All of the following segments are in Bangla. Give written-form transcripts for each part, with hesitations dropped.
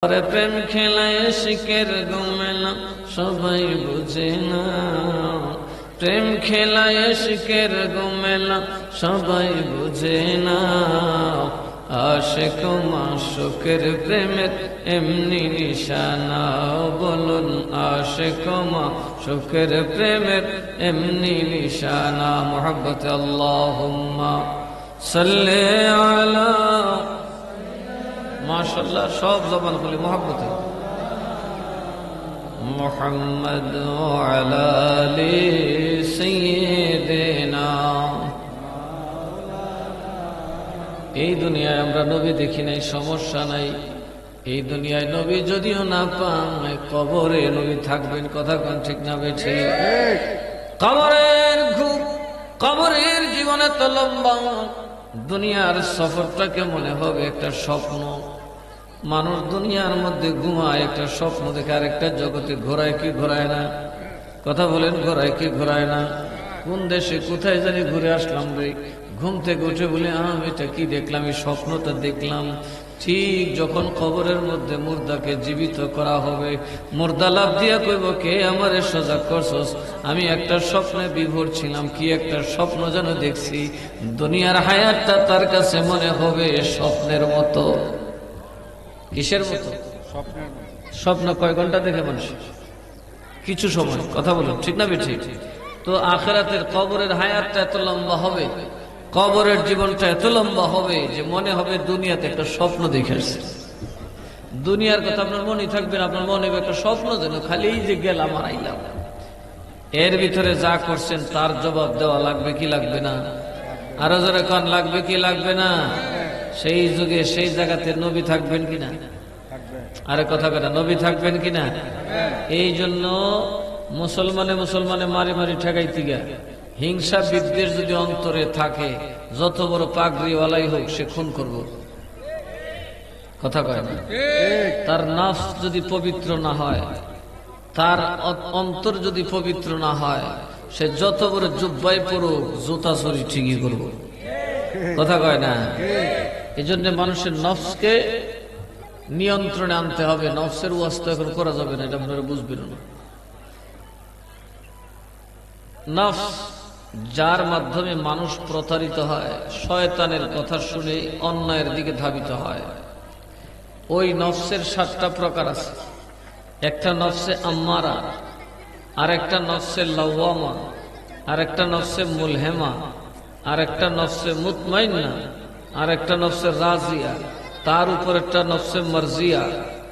পরে প্রেম খেলায় শিকের গোমেলা সবাই বুঝে না, প্রেম খেলায় শিকের গোমেলা সবাই বুঝে না। আশিক মাশুকের প্রেমের এমনি নিশানা, বলুন আশিক মাশুকের প্রেমের এমনি নিশানা। মুহাব্বত আল্লাহুম্মা সাল্লি আলা, মাশাআল্লাহ সব জবান খুলে মুহাব্বতে মুহাম্মদ ওয়া আলা আলি সাইয়্যিদিনা। এই দুনিয়ায় আমরা নবী দেখি নাই, সমস্যা নাই। এই দুনিয়ায় নবী যদিও না পাই, কবরে নবী থাকবেন। কথা কোন ঠিক না বেঠি? কবরের ঘুম, কবরের জীবনে তো লম্বা। দুনিয়ার সফরটাকে মনে হবে একটা স্বপ্ন। মানুষ দুনিয়ার মধ্যে ঘুমায়, একটা স্বপ্ন দেখে আরেকটা জগতে ঘোরায় কি ঘোরায় না? কথা বলেন, ঘোরায় কি ঘোরায় না? কোন দেশে কোথায় জানি ঘুরে আসলাম রে, ঘুম থেকে উঠে বলে এটা কি দেখলাম, এই স্বপ্নটা দেখলাম। ঠিক যখন কবরের মধ্যে মুর্দাকে জীবিত করা হবে, মুর্দা লাভ দিয়া কইব, কে আমারে সজাগ করছস? আমি একটা স্বপ্নে বিভোর ছিলাম, কি একটা স্বপ্ন যেন দেখছি। দুনিয়ার হায়াতটা তার কাছে মনে হবে স্বপ্নের মতো। কিসের মতো? স্বপ্ন কয় ঘন্টা দেখে মানুষ? কিছু সময়। কথা বলুন ঠিক না বেঠি? তো আখিরাতের কবরের হায়াতটা এত লম্বা হবে, কবরের জীবনটা এত লম্বা হবে যে মনে হবে দুনিয়াতে একটা স্বপ্ন দেখে আসছে। দুনিয়ার কথা আপনার মনে থাকবে না, আপনার মনে হবে একটা স্বপ্ন, যেন খালি যে গেলাম আর আইলাম। এর ভিতরে যা করছেন তার জবাব দেওয়া লাগবে কি লাগবে না? আরো জোরে কোন লাগবে কি লাগবে না? সেই যুগে সেই জায়গাতে নবী থাকবেন কিনা? আরে কথা কথা, নবী থাকবেন কিনা? এই জন্য মুসলমানে মারি মারি ঠেকাইতে গা, হিংসা বিদ্বেষ যদি অন্তরে থাকে, যত বড় পাগড়িওয়ালাই হোক সে খুন করব। কথা কয় না? তার নফস যদি পবিত্র না হয়, তার অন্তর যদি পবিত্র না হয়, সে যত বড় জুব্বাই পড়ুক, জুতা চুরি ঠিকই করব। কথা কয় না? এই জন্য মানুষের নফসকে নিয়ন্ত্রণে আনতে হবে। নফসের ওয়াজ তো এখন করা যাবে না, এটা আপনারা বুঝবেন না। নফস যার মাধ্যমে মানুষ প্রতারিত হয়, শয়তানের কথা শুনে অন্যায়ের দিকে ধাবিত হয়, ওই নফসের 7টা প্রকার আছে। একটা নফসে আম্মারা, আর একটা নফসে লাওয়ামা, আর একটা নফসে মুলহেমা, আর একটা নফসে মুতমাইন্না, আর একটা নফসে রাজিয়া, তার উপর একটা নফসে মারজিয়া,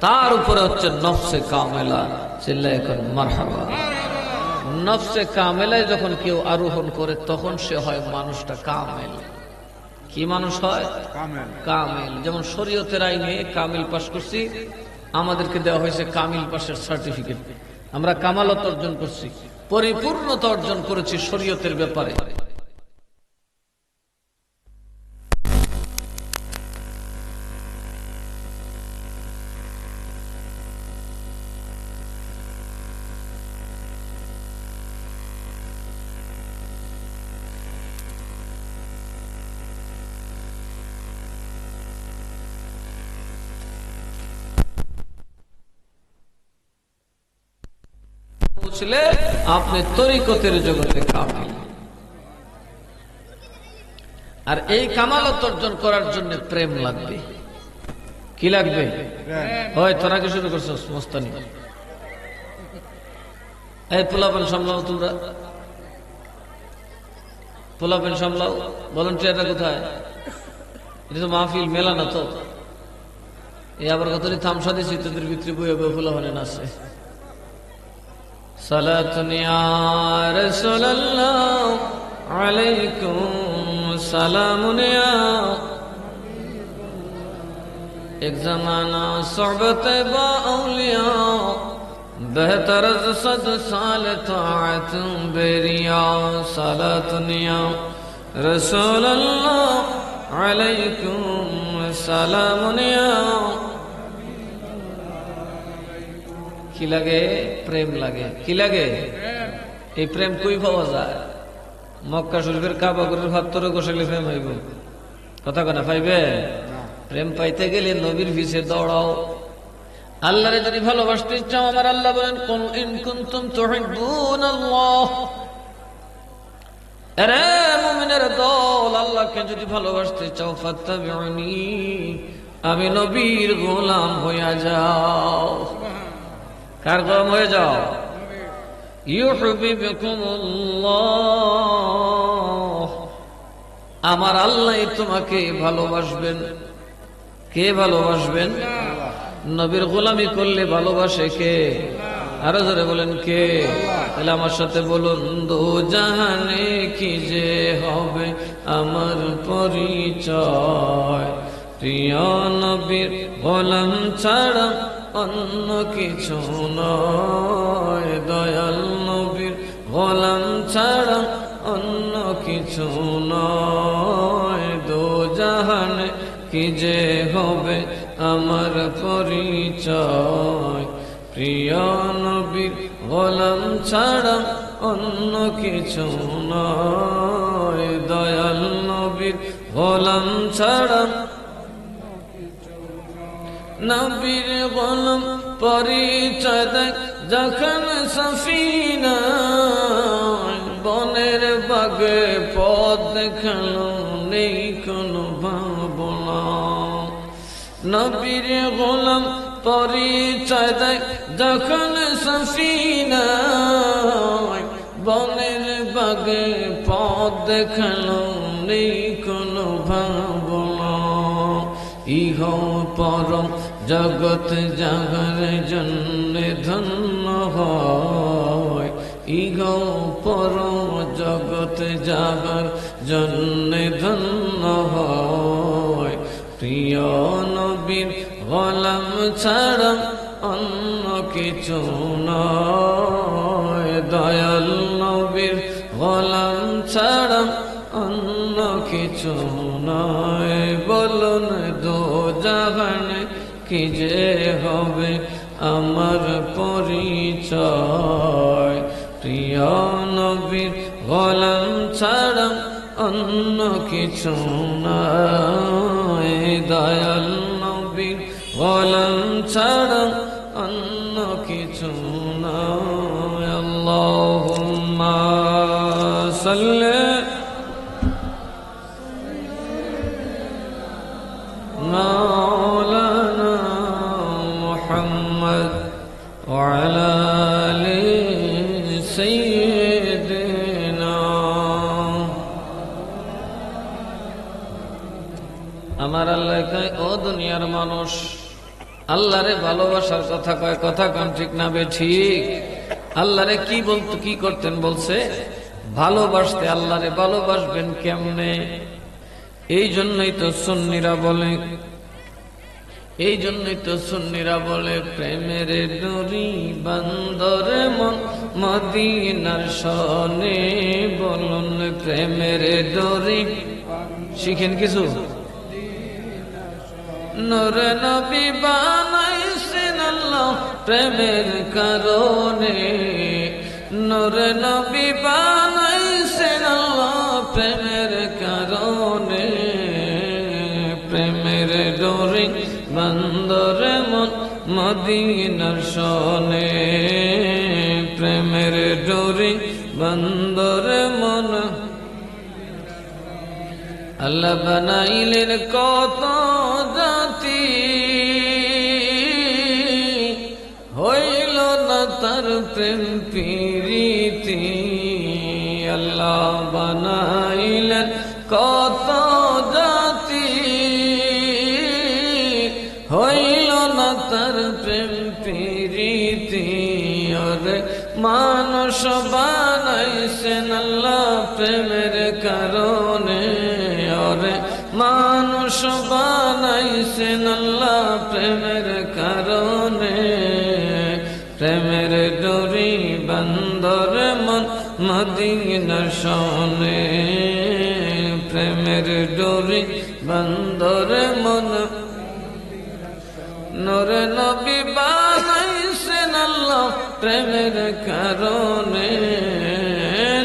তার উপরে হচ্ছে নফসে কামেলা। চিল্লায় এখন মারহাবা। নফসে কামেলায় যখন কেউ আরোহণ করে, তখন সে হয় মানুষটা কামেল। কি মানুষ হয়? কামেল। যেমন শরীয়তের আইনে কামিল পাশ করছি, আমাদেরকে দেওয়া হয়েছে কামিল পাশের সার্টিফিকেট। আমরা কামালত অর্জন করছি, পরিপূর্ণতা অর্জন করেছি শরীয়তের ব্যাপারে। বুঝলে আপনি তরিকতের জগতে কামিল। আর এই কামালত অর্জন করার জন্য প্রেম লাগবে। কি লাগবে? হয় তোরা কি শুরু করছো মস্তানি? এই পোলাপেন সামলাও, তোমরা পোলাপেন সামলাও। ভলান্টিয়াররা কোথায়? এটা তো মাহফিল, মেলা না তো। এই আবার কত থামসা দিছি, তোদের ভিতরে বই হবে পোলাপানে নাচে। সালাতুন ইয়া রাসূলুল্লাহ আলাইকুম সালামুন ইয়া। এক জামানা সোহবত বা আউলিয়া, বেহতর সদ সাল তাআত বেরিয়া। সালাতুন ইয়া রাসূলুল্লাহ আলাইকুম সালামুন ইয়া। কি লাগে? প্রেম লাগে। কি লাগে? এই প্রেম কই পাওয়া যায়? মক্কা শরীফের কাবা ঘরের ভাত্তরে গোসাইলে প্রেম হইব? কথা কথা পাইবে? প্রেম পাইতে গেলে নবীর পিছে দৌড়াও, আল্লাহরে যদি ভালোবাসতে চাও, আমার আল্লাহ বলেন কুল ইন কুনতুম তুহিব্বুনাল্লাহ, আরে মুমিনের দল, আল্লাহকে যদি ভালোবাসতে চাও ফাত্তাবিউনি, আমি নবীর গোলাম হয়ে যাও। কার গোলাম হয়ে যাও? ইউহিব্বুকুমুল্লাহ, আমার আল্লাহ তোমাকে ভালোবাসবেন। কে ভালোবাসবেন? নবীর গোলামি করলে ভালোবাসে কে? আরো জোরে বলেন কে? তাহলে আমার সাথে বলুন, দো জাহানে কি যে হবে আমার পরিচয়, প্রিয় নবীর গোলাম ছাড়া অন্য কিছু নয়, দয়াল নবীর গোলাম ছাড়া অন্য কিছু নয়, দো জাহানে কি যে হবে আমার পরিচয়, প্রিয় নবীর গোলাম ছাড়া অন্য কিছু নয়, দয়াল নবীর গোলাম ছাড়া। নবীর গোলাম পরিচয় দেয় যখন সফিনা বনের বাগে পথ দেখালো, নেই কোনো ভাবনা। নবীর গোলাম পরিচয় দেয় যখন সফিনা বনের বাগে পথ দেখালো, নেই কোনো ভাবনা। ইহ পরম জগৎ জাগার জন্য ধন্য হয়, ইহ পরম জগৎ জাগার জন্য ধন্য হয়, প্রিয় নবীর গোলাম ছাড়া অন্য কিছু নয়, দয়াল নবীর গোলাম ছাড়া অন্য কিছু নয়। বলুন দো জাহানে কি যে হবে আমার পরিচয়, প্রিয় নবীর গোলাম ছাড়া অন্য কিছু নয়, দয়াল নবীর গোলাম ছাড়া অন্য কিছু নয়। আল্লাহুম্মা সাল্লি মাওলানা মুহাম্মদ ওয়া আলা আলি সাইয়্যিদিনা। আমার আল্লাহ কয়, ও দুনিয়ার মানুষ, আল্লাহরে ভালোবাসার কথা কয়, কথা কান ঠিক না বে ঠিক? আল্লাহরে কি বলতো, কি করতেন বলছে? ভালোবাসতে। আল্লাহরে ভালোবাসবেন কেমনে? এই জন্যই তো সুন্নিরা বলে, এই জন্যই তো সুন্নিরা বলে, প্রেমের ডোরি বান্দরে মন মদিনার সনে। বলুন প্রেমের ডোরি শিখেন কিছু। নূরে নবী বানাইছেন আল্লাহ প্রেমের কারণে, নূরে নবী বানাইছেন আল্লাহ প্রেমের কারণে, প্রেমের ডোরি বান্দরে মন মদিনার সনে, প্রেমের ডোরি বান্দরে মন। আল্লাহ বানাইলেন কত জাতি, হইল না তার প্রেম প্রীতি। আল্লাহ বানাইলেন কত জাতি, হইল না তার প্রেম প্রীতি। ওরে মানুষ বানাইছেন আল্লাহ প্রেমের কারণে, ওরে মানুষ বানাইছেন আল্লাহ প্রেমের কারণে, প্রেমের ডোরি বান্দরে মন মদিনার সনে, প্রেমের ডোরি বান্দরে মন। নূরে নবী বানাইছেন আল্লাহ প্রেমের কারণে,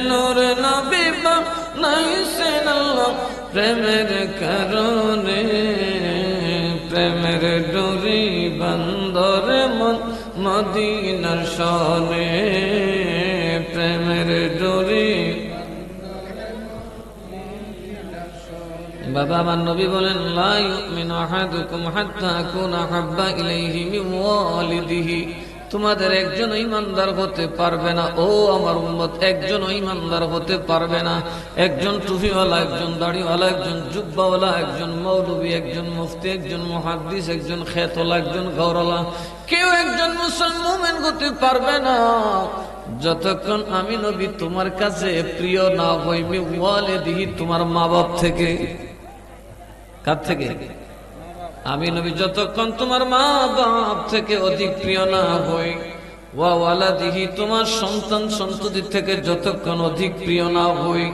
নূরে নবী বানাইছেন আল্লাহ প্রেমের কারণে, প্রেমের ডোরি বান্দরে মদিনার শনে প্রেমের ডোরে। বাবা আমার নবী বলেন, লা ইউমিনু আহাদুকুম হাত্তা আকুনা হাব্বা ইলাইহি মিন ওয়ালিদিহি। তোমাদের একজন ঈমানদার হতে পারবে না, ও আমার উম্মত, একজন ঈমানদার হতে পারবে না। একজন টুপিওয়ালা, একজন দাড়িওয়ালা, একজন জুব্বাওয়ালা, একজন মৌলবী, একজন মুফতি, একজন মুহাদ্দিস, একজন খেতওয়ালা, একজন গৌরওয়ালা, কেউ একজন মুসলমান হতে পারবে না যতক্ষণ আমি নবী তোমার কাছে প্রিয় না হই। মিন ওয়ালিদিহি, তোমার মা বাপ থেকে। কার থেকে? আমি নবী যতক্ষণ তোমার মা বাপ থেকে অধিক প্রিয় না হই। ওয়া ওয়ালাদিহি, তোমার সন্তান সন্ততি থেকে যতক্ষণ অধিক প্রিয় না হই।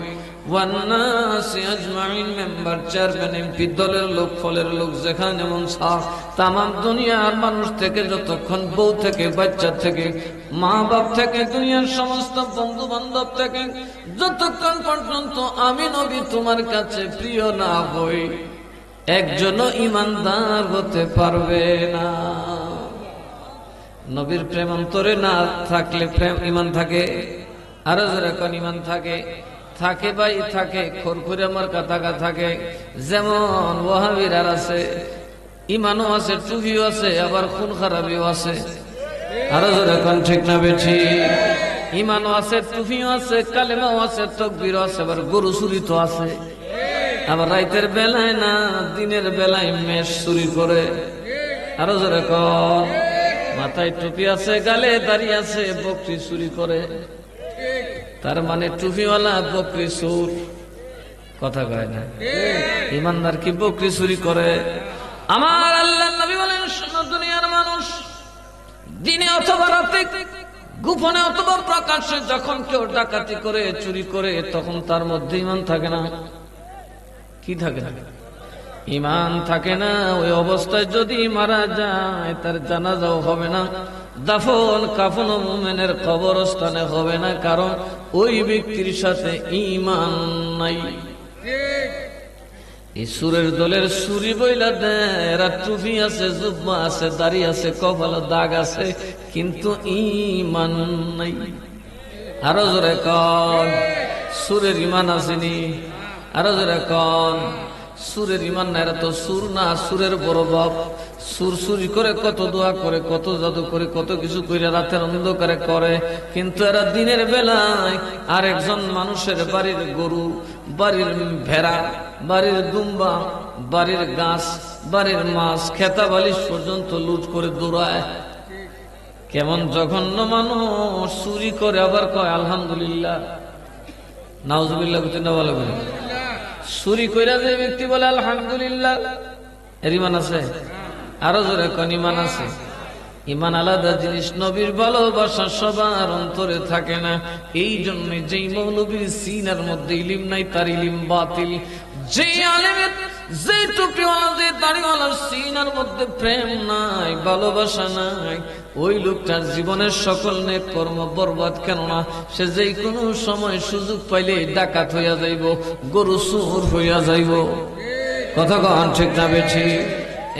ওয়ান নাসি আজমাইন, মেম্বার, চেয়ারম্যান, এমপি, দলের লোক, ফলের লোক, যেখানে মন চায় তামাম দুনিয়ার মানুষ থেকে, যতক্ষণ বউ থেকে, বাচ্চা থেকে, মা বাপ থেকে, দুনিয়ার সমস্ত বন্ধু বান্ধব থেকে, যতক্ষণ পর্যন্ত আমি নবী তোমার কাছে প্রিয় না হই, একজনও ঈমানদার হতে পারবে না। নবীর প্রেম অন্তরে না থাকলে প্রেম ঈমান থাকে? আরো যারা কোন ঈমান থাকে? থাকে ভাই, থাকে। খরখুরে আমার কাতাকা থাকে। যেমন ওয়াহাবির আছে, ঈমানও আছে, টুপিও আছে, আবার খুন খারাপিও আছে। আরো যারা কোন ঠিক না বেঠি? ঈমানও আছে, টুপিও আছে, কালেমাও আছে, তাকবীরও আছে, আবার গরু চুরি তো আছে। আবার রাতের বেলায় না, দিনের বেলায় মেষ চুরি করে। আরো যারা কন, মাথায় টুপি আছে, গালে দাড়ি আছে, বকরি চুরি করে। তার মানে টুপিওয়ালা বকরি চোর। কথা কয় না? ঈমানদার কি বকরি চুরি করে? আমার আল্লাহর নবী বলেন, শোনো দুনিয়ার মানুষ, দিনে অথবা রাতে, গোপনে অথবা প্রকাশ্যে, যখন কেউ ডাকাতি করে, চুরি করে, তখন তার মধ্যে ঈমান থাকে না। কি থাকে না? ঈমান থাকে না। ওই অবস্থায় যদি মারা যায়, তার জানাজাও হবে না, দাফন কাফন মুমিনের কবরস্থানে হবে না, কারণ ওই ব্যক্তির সাথে ঈমান নাই। এই সুরের দলের সুরি বইলা দেয়, এরা টুপি আছে, জুব্বা আছে, দাড়ি আছে, কপালে দাগ আছে, কিন্তু ঈমান নাই। আরো জোরে কন, সুরের ঈমান আসেনি? আরো যারা কন, সুরের ঈমান না। এরা তো সুর না, সুরের বড় বাপ। সুর চুরি করে, কত দোয়া করে, কত জাদু করে, কত কিছু করে, রাতের অন্ধকারে করে, কিন্তু এরা দিনের বেলায় আর একজন মানুষের বাড়ির গরু, বাড়ির ভেড়া, বাড়ির দুম্বা, বাড়ির গাছ, বাড়ির মাছ, খেতা বালিশ পর্যন্ত লুট করে দৌড়ায়। কেমন জঘন্য মানুষ! চুরি করে আবার কয় আলহামদুলিল্লাহ, নাউজুবিল্লাহ, বলে বলে। চুরি কইরা যে ব্যক্তি বলে আলহামদুলিল্লাহ, এর ঈমান আছে? আরো জোরে কোন ঈমান আছে? ঈমান আলাদা জিনিস। নবীর ভালোবাসা সবার অন্তরে থাকে না। এই জন্য যেই মৌলবীর সিনার মধ্যে ইলম নাই, তার ইলম বাতিল। যেই আলেমের, যেই টুপিওয়ালা, যে দাড়িওয়ালার সিনার মধ্যে প্রেম নাই, ভালোবাসা নাই, ওই লোকটার জীবনের সকল নেক কর্ম বরবাদ। কেননা সে যেই কোনো সময় সুযোগ পাইলে ডাকাত হইয়া যাইব, গরু চোর হইয়া যাইব। কথা কন ঠিক না বেঠি?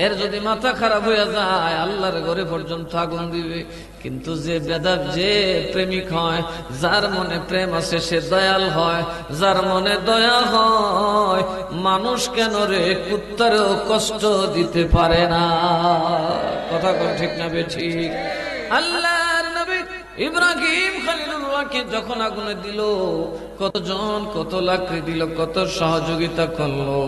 এর যদি মাথা খারাপ হইয়া যায়, আল্লাহর ঘরে পর্যন্ত আগুন দিবে। কিন্তু যে বেদাত, যে প্রেমিক হয়, যার মনে প্রেম আছে, সে দয়াল হয়। যার মনে দয়া হয়, মানুষ কেন রে কুত্তারেও কষ্ট দিতে পারে না। কথা কোন ঠিক না বেঠি? আল্লাহর নবী ইব্রাহিম খলিলুল্লাহকে যখন আগুনে দিল, কতজন কত লাকড়ি দিল, কত সহযোগিতা করলো।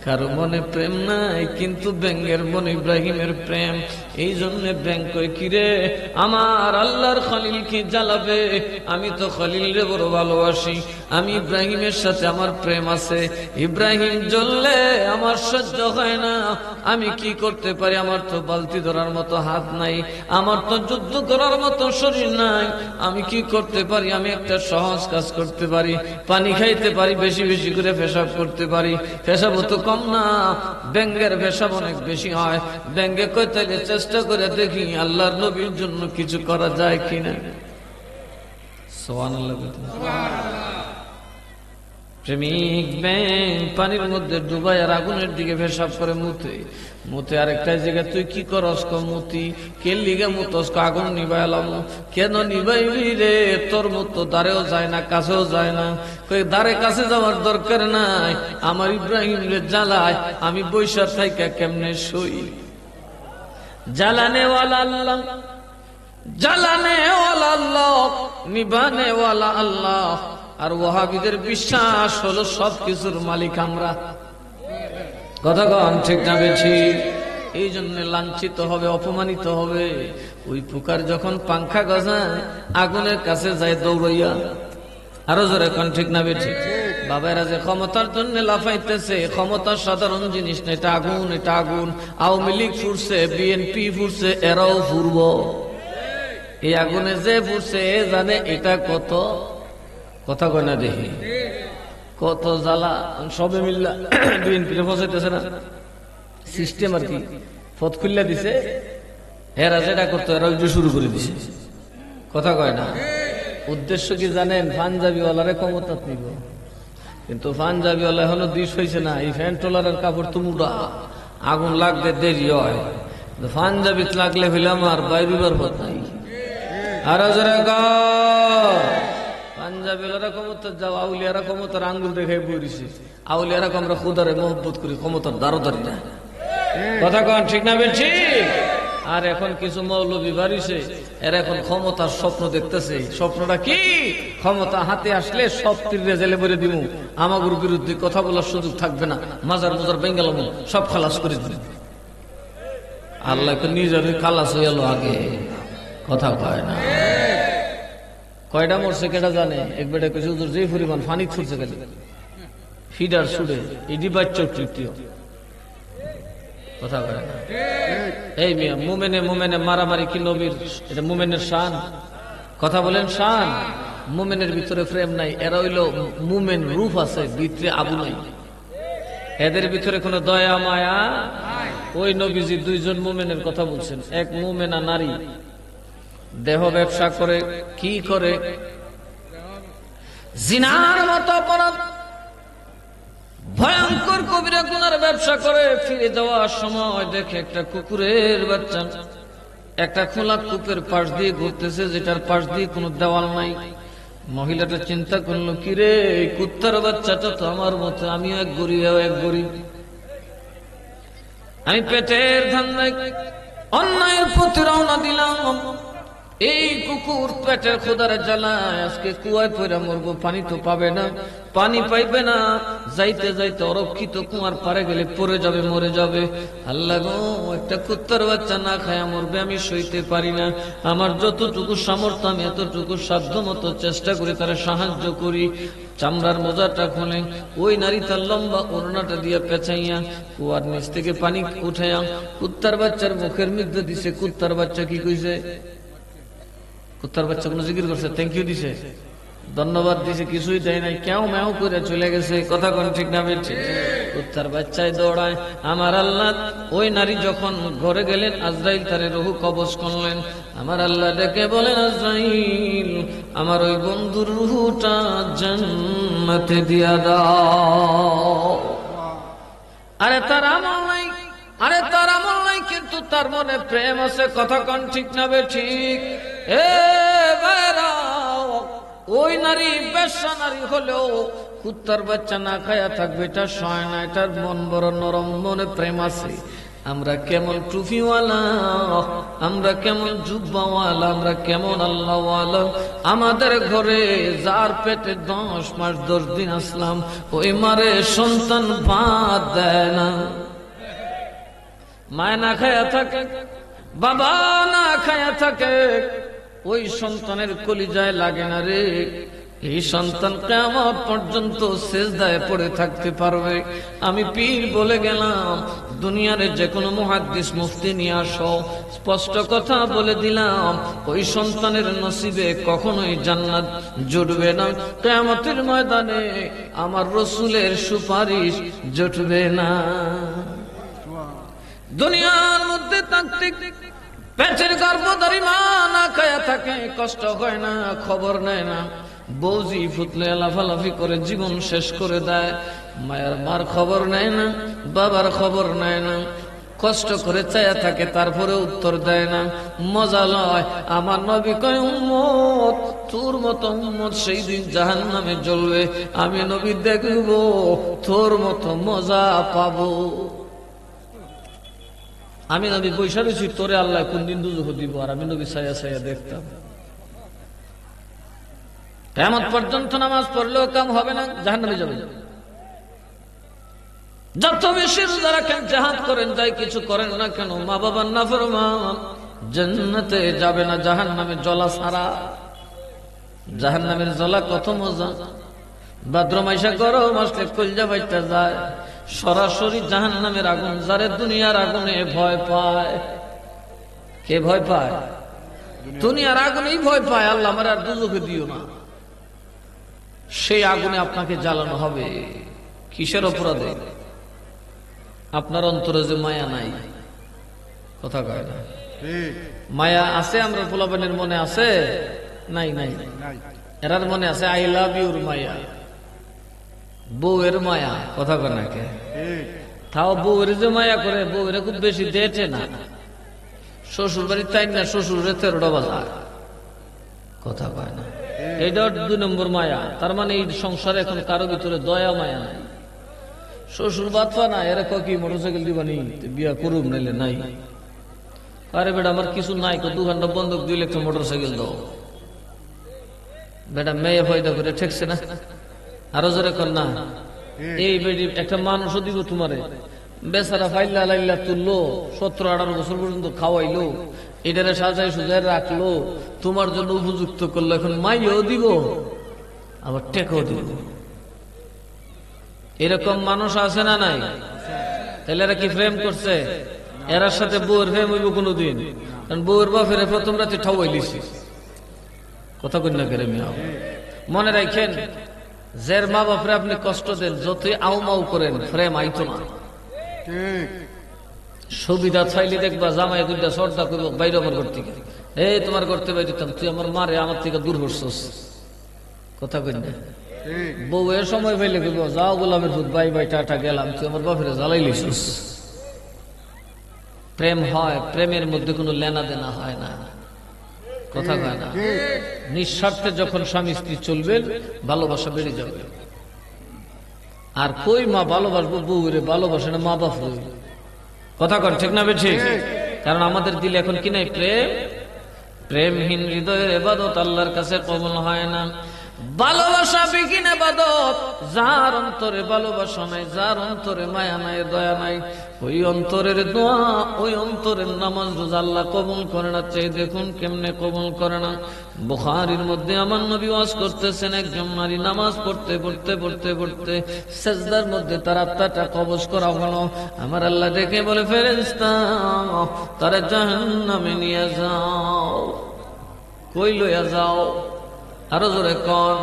কারো মনে প্রেম নাই, কিন্তু ব্যাঙের মনে ইব্রাহিমের প্রেম। এই জন্য ব্যাঙ কই, কিরে আমার আল্লাহর খলিল কি জ্বালাবে? আমি তো খলিল রে বড় ভালোবাসি, আমি ইব্রাহিমের সাথে আমার প্রেম আছে। ইব্রাহিম জ্বললে আমার সহ্য হয় না। আমি কি করতে পারি? আমার তো বালতি ধরার মতো হাত নাই, আমার তো যুদ্ধ করার মতো শরীর নাই। আমি কি করতে পারি? আমি একটা সহজ কাজ করতে পারি, পানি খাইতে পারি, বেশি বেশি করে পেশাব করতে পারি। পেশাব তো কম না, ব্যাঙের পেশাব অনেক বেশি হয়। ব্যাঙে কই, তাইলে চেষ্টা করে দেখি আল্লাহর নবীর জন্য কিছু করা যায় কিনা। সুবহানাল্লাহ। প্রেমিক ব্যাং পানির মধ্যে ডুবাই আর আগুনের দিকে পেশাব করে মুতে মুতে আরেকটা জায়গায় তুই কি করস ক মুতি কে লিগে মুতস ক আগুন নিবাইলাম। কেন নিবাইবি রে, তোর মতো দাঁড়েও যায় না কাছেও যায় না। কই দাঁড়ে কাছে যাওয়ার দরকার নাই, আমার ইব্রাহিম রে জ্বালায় আমি বৈশাখ থাইকা কেমনে সই। জ্বালানে ওয়ালা আল্লাহ, জ্বালানে ওয়ালা আল্লাহ, নিবানে ওয়ালা আল্লাহ। আর ওয়াহাবিদের বিশ্বাস হলো সবকিছুর মালিক আমরা। কথা কন ঠিক না বেশি? এই জন্য লাঞ্ছিত হবে, অপমানিত হবে। ওই পুকার যখন পাংখা গজায় আগুনের কাছে যায় দৌড়ইয়া। আরো জোরে কন ঠিক না বেশি? বাবারা যে ক্ষমতার জন্য লাফাইতেছে, ক্ষমতা সাধারণ জিনিস না, এটা আগুন, এটা আগুন। আওয়ামী লীগ ফুরছে, বিএনপি ফুরছে, এরাও ফুরব। এই আগুনে যে ফুরছে এ জানে এটা কত, কথা কয় না দেখি কত জ্বালা। সবে মিল্লা বিএনপিতে ফসাইতেছে না, সিস্টেম আর কি ফত খুল্লা দিছে। এরা যেটা করতো এরা শুরু করে দিছে, কথা কয় না। উদ্দেশ্য কি জানেন? পাঞ্জাবিওয়ালারে ক্ষমতা নিব। কিন্তু পাঞ্জাবিওয়ালা এখনো দিশ হয়েছে না। এই ফ্যান টোলারের কাপড় তো মুড়া, আগুন লাগতে দেরি হয়। পাঞ্জাবি লাগলে হইলাম আর বাইরুবার পথ নাই। আর পাঞ্জাবিওয়ালারা ক্ষমতার যাও, আউলিয়ারা ক্ষমতার আঙ্গুল দেখে বইছে। আউলিয়ারা আমরা খুদারে মহব্বত করি, ক্ষমতার দারোদারি না। কথা কন ঠিক না বেশি? আর এখন কিছু মৌলবি বাড়িছে, এরা এখন ক্ষমতার স্বপ্ন দেখতেছে। স্বপ্নটা কি? ক্ষমতা হাতে আসলে সব তীরে জেলে ভরে দিব, আমাগুর বিরুদ্ধে কথা বলার সুযোগ থাকবে না, মাজার মাজার বেঙ্গালাম সব খালাস করে দিবে। আল্লাহ তো নিজের খালাস হয়ে গেল আগে, কথা কয় না। কয়টা মরছে কেটা জানে? এক বেটা কিছু যে পরিমাণ ফানি ছুটছে গেলে ফিডার ছুড়ে এটি বাচ্চা তৃতীয়, কথা কয় না। এই মিয়া মুমেনে মুমেনে মারামারি কি নবীর? এটা মুমেনের শান, কথা বলেন শান। মুমেনের ভিতরে প্রেম নাই, এরা হইল মুমেন, রূপ আছে ভিতরে আবু নাই। এদের ভিতরে কোনো দয়া মায়া। ওই নবীজি দুইজন মুমেনের কথা বলছেন। এক মুমেনা নারী, দেহ ব্যবসা করে, কি করে? জিনার মতো অপরাধ, ভয়ঙ্কর কবিরা গুনার ব্যবসা করে। ফিরে যাওয়ার সময় দেখে একটা কুকুরের বাচ্চা একটা খোলা কূপের পাশ দিয়ে ঘুরতেছে, যেটার পাশ দিয়ে কোনো দেওয়াল নাই। মহিলাটা চিন্তা করলো, কিরে এই কুত্তার বাচ্চাটা তো আমার মতো, আমিও এক গরিব, এক গরিব, আমি পেটের ধান্দায় অন্যায়ের প্রতি রওনা দিলাম। এই কুকুর পেটের খোদার জ্বালায় আজকে কুয়ায় পড়ে মরবো, পানি তো পাবে না, পানি পাইবে না। যাইতে যাইতে অরক্ষিত কুয়ার পারে গেলে পড়ে যাবে, মরে যাবে। আল্লাহ গো, একটা কুত্তার বাচ্চা না খায়া মরবে, আমি সইতে পারি না। আমার যতটুকু সামর্থ্য আমি এতটুকু সাধ্য মতো চেষ্টা করি তারা সাহায্য করি। চামড়ার মোজাটা খুলে ওই নারী তার লম্বা ওড়নাটা দিয়ে পেঁচাইয়া কুয়ার নিচ থেকে পানি উঠাইয়া কুত্তার বাচ্চার মুখের মধ্যে দিছে। কুত্তার বাচ্চা কি কইছে? কুত্তার বাচ্চা কোনো জিকির করছে? থ্যাংক ইউ দিছে, ধন্যবাদ দিছে, কিছুই দেয় নাই, কেউ ম্যাও করে চলে গেছে। কথা কোন ঠিক না বেঠি? কুত্তার বাচ্চায় দৌড়ায়। আমার আল্লাহ ওই নারী যখন ঘরে গেলেন, আজরাইল তারে রুহু কবজ করলেন। আমার আল্লাহ ডেকে বলেন, আজরাইল আমার ওই বন্ধুর রুহুটা জান্নাতে দিয়া দাও। আরে তার আমল নাই, আরে তার আমল নাই, কিন্তু তার মনে প্রেম আছে। কথা কন ঠিক না বেঠিক? এ ভাইরা, ওই নারী বেশ্যা নারী হলেও কুত্তার বাচ্চা না খায়া থাকবে, এটা সয় না। এটার মন বড় নরম, মনে প্রেম আছে। আমরা কেমন টুপিওয়ালা, আমরা কেমন জুব্বাওয়ালা, আমরা কেমন আল্লাহওয়ালা। আমাদের ঘরে যার পেটে 10 মাস 10 দিন আসলাম, ওই মারে সন্তান ভাত দেয় না। মায় না খায়া থাকে, বাবা না খায়া থাকে, ওই সন্তানের কলিজায় লাগে না রে। এই সন্তান কিয়ামত পর্যন্ত সিজদায় পড়ে থাকতে পারবে। আমি পীর বলে গেলাম, দুনিয়ার যে কোনো মুহাদ্দিস মুফতি নিয়ে আসো, স্পষ্ট কথা বলে দিলাম, ওই সন্তানের নসিবে কখনোই জান্নাত জুটবে না। কিয়ামতের ময়দানে আমার রাসূলের সুপারিশ জুটবে না। দুনিয়ার মধ্যে থাকতে পেটের গর্ভধারী মা না খায়া থাকে, কষ্ট হয় না, খবর নেয় না। বৌজি ফুটলে লাফালাফি করে জীবন শেষ করে দেয়। মায়ের মার খবর নেয় না, বাবার খবর নেয় না, কষ্ট করে চায়া থাকে, তারপরে উত্তর দেয় না। মজা লয়। আমার নবী কয়, উম্মত তোর মতো উম্মত সেই দিন জাহান্নামে জ্বলবে, আমি নবী দেখব তোর মতো মজা পাবো। আমি নবী বৈশা রয়েছি, তোরে আল্লাহ কোন দিন দুজখ দিব, আর আমি নবী ছায়া ছায়া দেখতাম। কিয়ামত পর্যন্ত নামাজ পড়লেও কাম হবে না, জাহান্নামে যাবে। যত বেশি রোজা রাখেন, জিহাদ করেন, যাই কিছু করেন না কেন, মা বাবার নাফরমান, জান্নাতে যাবে না, জাহান্নামে জ্বলা ছাড়া। জাহান্নামের জ্বলা কত মজা। ভাদ্র মাসে গরম আসলে কলজা বাইটা যায়। সরাসরি জাহান্নামের আগুন, যারে দুনিয়ার আগুনে ভয় পায়। কে ভয় পায়? দুনিয়ার আগুনেই ভয় পায়। আল্লাহ আমার আর দুজখে দিও না। সেই আগুনে আপনাকে জ্বালানো হবে। কিসের অপরাধে? আপনার অন্তরে যে মায়া নাই, কথা কয় না। মায়া আছে আমরা পোলাপানের মনে আছে? নাই নাই। এরার মনে আছে আই লাভ ইউর মায়া, বউয়ের মায়া, কথা কয় না কে? তাও বউয়ের যে মায়া করে, বউয়ের খুব বেশি দেটে না। শ্বশুর বাড়ির তাই না, শ্বশুরের 13টা বাজার, কথা কয় না। এইটা 2 নম্বর মায়া। তার মানে এই সংসারে এখন কারো ভিতরে দয়া মায়া নাই। শ্বশুর বাতফা না, এরা কি মোটরসাইকেল দিবানি, বিয়া করুম নাইলে নাই। আরে বেটা আমার কিছু নাই, 2 ঘন্টা বন্ধক দিলে একটা মোটরসাইকেল দাও। বেটা মেয়ে ফয়দা করে ঠেকছে না, আরো জোরে কর না। এই বেটি একটা মানুষও দিব তোমারে, বেচারা ফাইল্লা লাইল্লা তুললো, 17-18 বছর পর্যন্ত খাওয়াইলো, এটারে সাজাই সুজাই রাখলো, তোমার জন্য উপযুক্ত করলো। এখন মাইও দিব, আবার টেকও দিব। এরকম মানুষ আছে না নাই? তাহলে এরা কি প্রেম করছে? এরার সাথে বউয়ের প্রেম হইব কোনদিন? কারণ বউয়ের বাপের প্রথম রাতে ঠাওয়াই দিছি, কথা কই না কেরে মিয়া। মনে রাখেন, যার মা বাপরে আপনি কষ্ট দেন, যতই আউমাউ করেন, প্রেম আইতো না। সুবিধা চাইলে দেখবা জামাই 2টা সর্দা করব, বাইরে আমার ঘর থেকে, এই তোমার করতে বাইরিতাম, তুই আমার মারে আমার থেকে দূর হচ্ছস, কথা কই না। বউয়ের সময় পাইলে কইব, যাও গোলামের ভূত, বাই বাই টাটা গেলাম, তুই আমার বাপের জ্বালাই লিছিস। প্রেম হয়, প্রেমের মধ্যে কোনো লেনা দেনা হয় না, কথা কয় না। নিঃস্বার্থে যখন স্বামী স্ত্রী চলবেন, ভালোবাসা বেড়ে যাবে। আর কই মা ভালোবাসবো বউরে, ভালোবাসে না মা বাপ, কথা কন ঠিক না বেঠি? কারণ আমাদের দিলে এখন কি নাই? প্রেম। প্রেমহীন হৃদয়ের ইবাদত আল্লাহর কাছে কবুল হয় না। ভালোবাসা বিহীন ইবাদত, যার অন্তরে ভালোবাসা নাই, যার অন্তরে মায়া নাই, দয়া নাই, ওই অন্তরের দোয়া, ওই অন্তরের নামাজ রোজা আল্লাহ কবুল করে না। চাই দেখুন কেমনে কবুল করে না। বুখারীর মধ্যে আমার নবী ওয়াজ করতেছেন, একজন নারী নামাজ পড়তে পড়তে পড়তে পড়তে সিজদার মধ্যে তার আত্মাটা কবজ করা হলো। আমার আল্লাহ দেখে বলে, ফেরেশতা তারে জাহান্নামে নিয়ে যাও। কই লইয়া যাও? আরো জোরে কোন?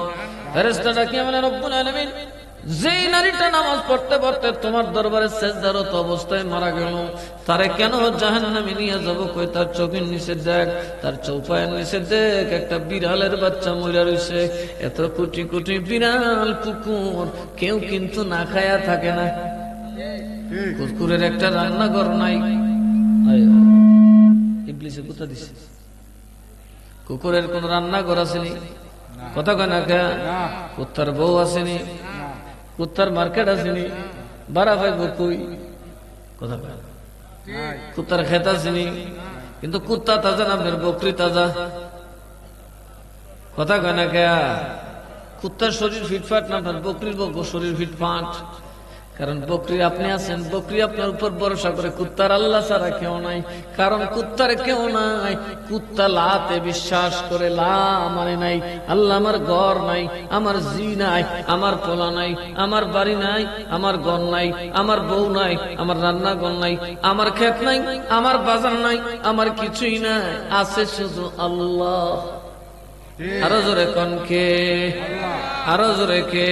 ফেরেশতাটা কি বলে, রব্বুল আলামিন, যেই নারীটা নামাজ পড়তে পড়তে তোমার দরবারে সিজদারত অবস্থায় মারা গেল, তারে কেন জাহান্নামে নিয়ে যাব? কই তার চোখের নিচে দেখ, তার চৌপায়ের নিচে দেখ, একটা বিড়ালের বাচ্চা মইরা রইছে। এত কোটি কোটি বিড়াল কুকুর, কেউ কিন্তু না খায়া থাকে না। কুকুরের একটা রান্নাঘর নাই। ইবলিসে কোথা দিছে? কুকুরের কোন রান্নাঘর আসেনি, কথা কয় না কে? কুত্তার বউ আসেনি, কুত্তার মার্কেট আসেনি, বাড়া পাইব কই, কথা কয়। কুত্তার খেত আসেনি, কিন্তু কুত্তা তাজা না, আপনার বকরি তাজা, কথা কয় না কে? কুত্তার শরীর ফিটফাট না, আপনার বকরির শরীর ফিটফাট। কারণ বকরি আপনি আছেন, বকরি আপনার উপর ভরসা করে, কুত্তার আল্লাহ ছাড়া কেউ নাই। কারণ কুত্তার কেউ নাই, কুত্তা লাতে বিশ্বাস করে, লা মানে নাই, আল্লাহ আমার ঘর নাই, আমার জি নাই, আমার পোলা নাই, আমার বাড়ি নাই, আমার ঘর নাই, আমার বউ নাই, আমার রান্নাঘর নাই, আমার ক্ষেত নাই, আমার বাজার নাই, আমার কিছুই নাই, আছে শুধু আল্লাহ। আরো জোরে কোন কে? আরো জোরে কে?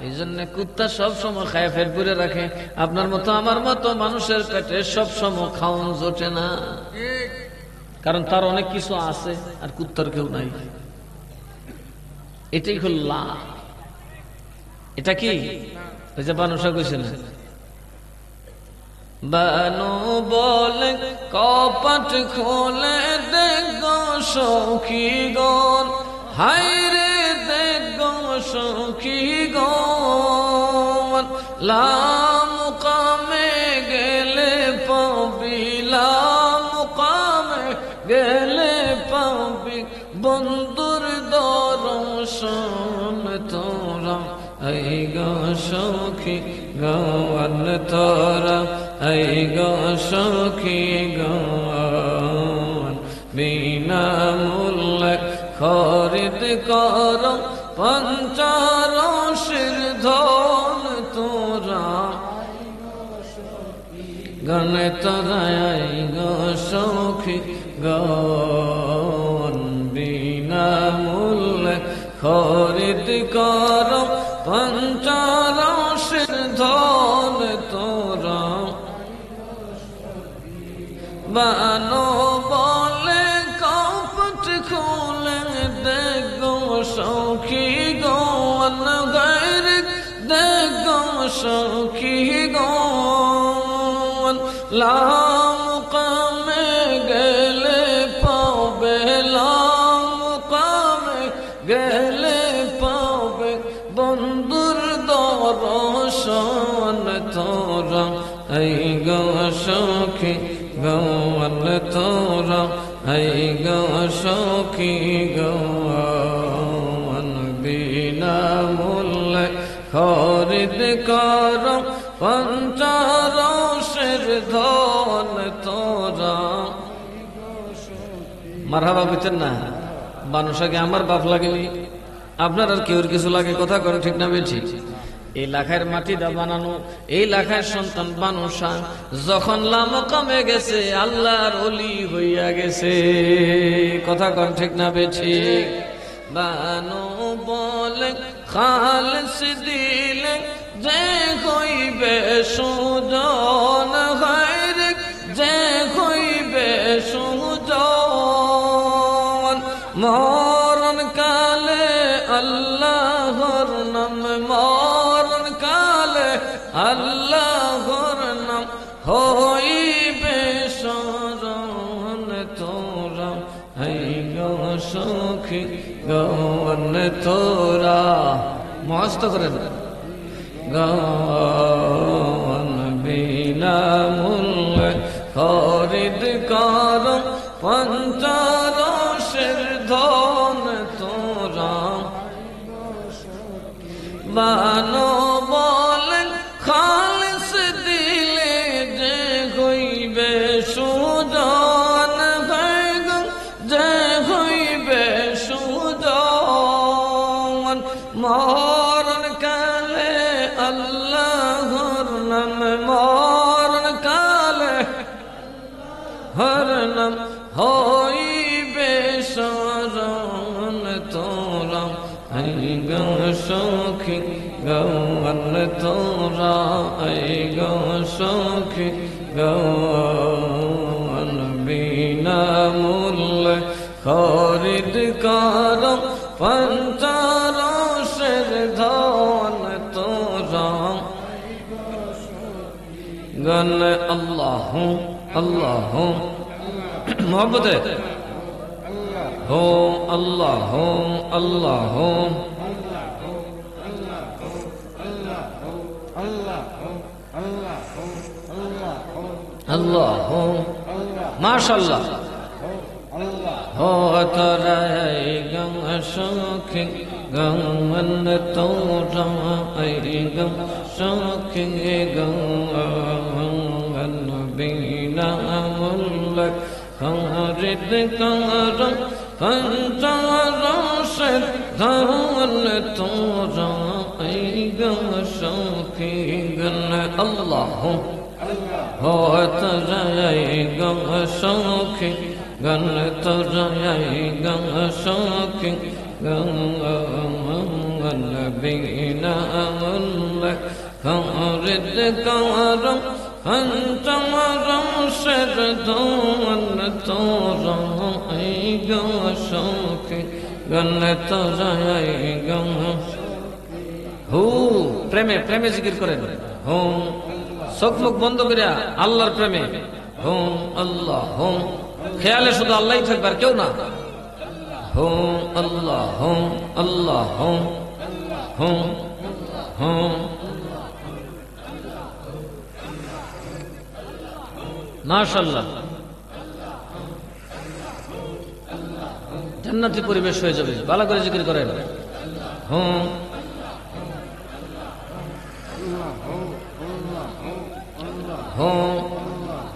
এই জন্য কুত্তা সব সময় খায় ফের করে রাখে। আপনার মতো আমার মতো মানুষের পেটে সব সময় খাওয়ান জোটে না, কারণ তার অনেক কিছু আছে আর কুত্তার কেউ নাই। এটাই হল লা। এটা কি ওই যে বানুষা কইছে না, বানু বলে কপাট খোলে দেখো সখী গণ, হায়রে দেখো সখী গণ, লামুকামে গেলে পাবি, লামুকামে গেলে পাবি বন্ধুর দর্শন তোরা, এই গো সখী গণ তোরা, এই গো সখী গণ, বিনা মূল্যে খরিদ কর পঞ্চরসের ধন তোরা, গণ তোরা এই গো সখী গণ, বিনা মূল্যে খরিদ কর পঞ্চরসের ধন তোরা। বানো বলে কপট খুলে দেখো সখী গণ, গায়রে দেখো সখী গণ, লামুকামে গেলে পাবে, লামুকামে গেলে পাবে বন্ধুর দর্শন তোরা, এই গো সখী গণ তোরা, এই গো সখী গণ, বিনা মূল্যে খরিদ কর পঞ্চরসের ধন তোরা। মারহাবা বুঝছেন না? বানুষাকে আমার বাপ লাগেনি, আপনার আর কেউর কিছু লাগে, কথা করে ঠিক না বেঠি? এই লাখার মাটি দা বানানো, এই লাখার সন্তান বানুষা যখন লামকামে গেছে আল্লাহর ওলি হইয়া গেছে, কথা কর ঠিক না বেঠি? বানু বলে খালস দিলে যে হইবে সুজন, হায়রে যে হইবে সুজন, মরণ কালে আল্লাহর নাম, মরণ কালে আল্লাহর নাম হইবে স্মরণ তোরা, এই গো সখী গণ তোরা। মস্ত করেন গণ, বিনা মূল্যে খরিদ কর পঞ্চরসের ধন তোরা। বানো বলেন খালস দিলে যে হইবে সুজন, যে হইবে সুজন, মরণ কালে আল্লাহর নাম, মরণ কালে হর নাম হইবে স্মরণ তোরা, এই গো সখী গণ তোরা, এই গো সখী গণ, বিনা মূল্যে খরিদ কর পঞ্চরসের ধন তোরা, গণ। আল্লাহ আল্লাহ মোহব্বতে হো, আল্লাহ আল্লাহ আল্লাহ মাশাআল্লাহ। হো তোরা এই গো সখী গণ তোরা, এই গো সখী গণ, বিনা মূল্যে খরিদ কর পঞ্চরসের ধন তোরা, এই গো সখী গণ। আল্লাহ হো তোরা এই গো সখী গণ তোরা, এই গো সখী গণ, বিনা মূল্যে খরিদ কর পঞ্চরসের ধন তোরা, এই গো সখী গানে তোরা হু প্রেমে প্রেমে জিকির করেন হুম চোখ মুখ বন্ধ করিয়া আল্লাহর প্রেমে হুম আল্লাহ হুম খেয়ালে শুধু আল্লাহই থাকবে আর কেউ না হুম আল্লাহ হুম আল্লাহ হুম হুম হুম মাশাআল্লাহ জান্নাতি পরিবেশ হয়ে যাবে ভালো করে জিকির করেন হুম হুম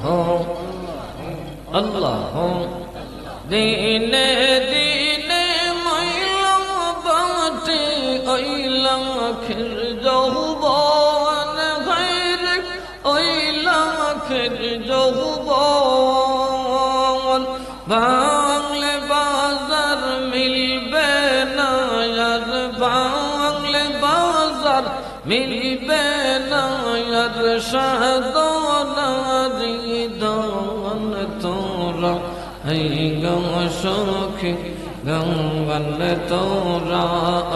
হুম আল্লাহ হুম দিনে দিনে মাইলা বাটে আইলা খির যৌবন গায়র আইলা খির যৌবন বাংলে বাজার মিলবে না আর বাংলে বাজার মিলবে না আর সাধনা হৃদয়ন তোরা এই গো সখী গঙ্গন তোরা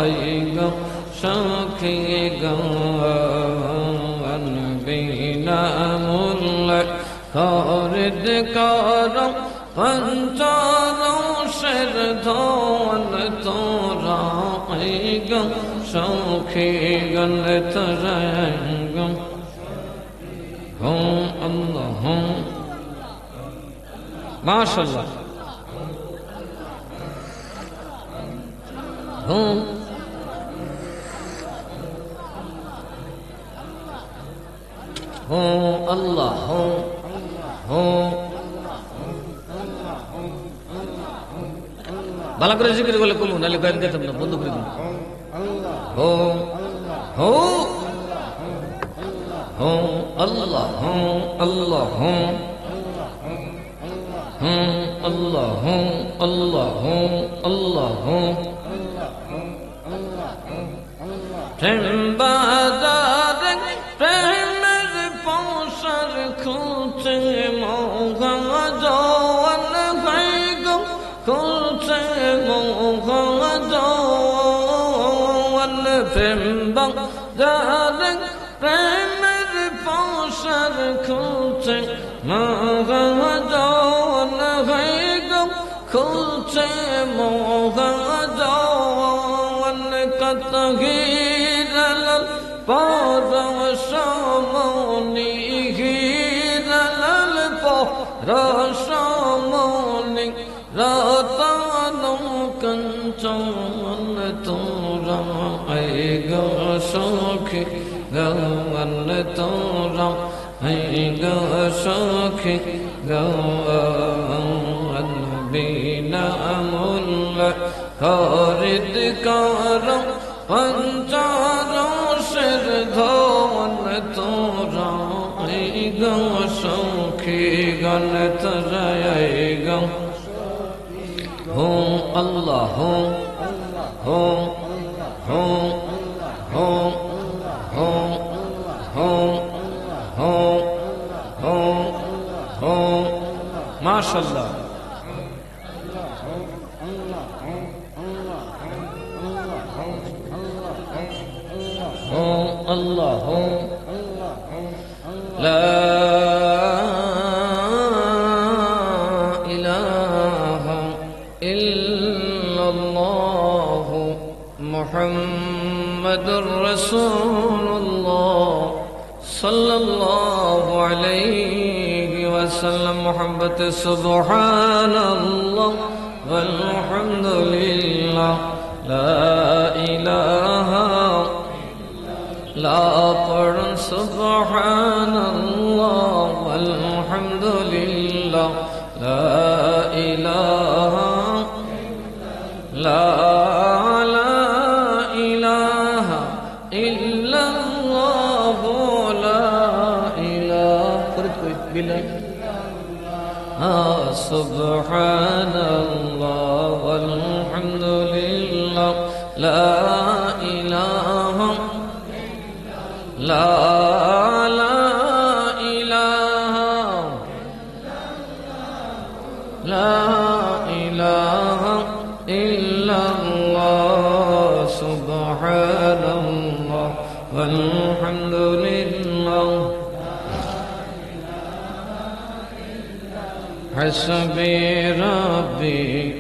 এই গো সখী গঙ্গন বিনা মূল্য খরিদ কর পঞ্চরসের ধন তোরা এই গো সখী গণ তোরা গো হুম আল্লাহ হুম মাশাআল্লাহ হুম হুম আল্লাহ হুম হুম ভালো করে জিকির বলে বলুন নাহলে গান গাইতাম না বন্ধ করে দিন হুম হুম হুম আল্লাহ হুম আল্লাহ হুম হুম আল্লাহ হুম আল্লাহ হুম আল্লাহ হুম প্রেম বাজার প্রেমের পৌষার খুঁজে মৌগা জওয়ান হয়ে গো খুঁজে মৌগা জওয়ান প্রেম বাজার প্রেমের পৌষার খুঁজে মৌগা জওয়ান হয়ে গো খুঁজে মৌগা জওয়ান কত গিরল পরশমনি গিরল পরশমনি রতন কঞ্চন তোরা এই গো সখী গঙ্গন তোরা এই গো সখী গঙ্গন বিনা মূল্য খরিদ কর পঞ্চরসের ধন তোরা এই গো সখী গণ তোরা এই গো হুম আল্লাহ হুম হুম হুম হুম হুম হুম হুম হুম হুম মাশাআল্লাহ হুম আল্লাহ হুম লা ইলাহা ইল্লাল্লাহু মুহাম্মাদুর রাসূলুল্লাহ সাল্লাল্লাহু আলাইহি ওয়াসাল্লাম মুহাব্বতে সুবহানাল্লাহ walhamdulillah la ilaha la pardon subhanallah walhamdulillah la ilaha la la ilaha illallah la ilaha billah subhanallah walhamdulillah la ilaha la la ilaha حسبي ربي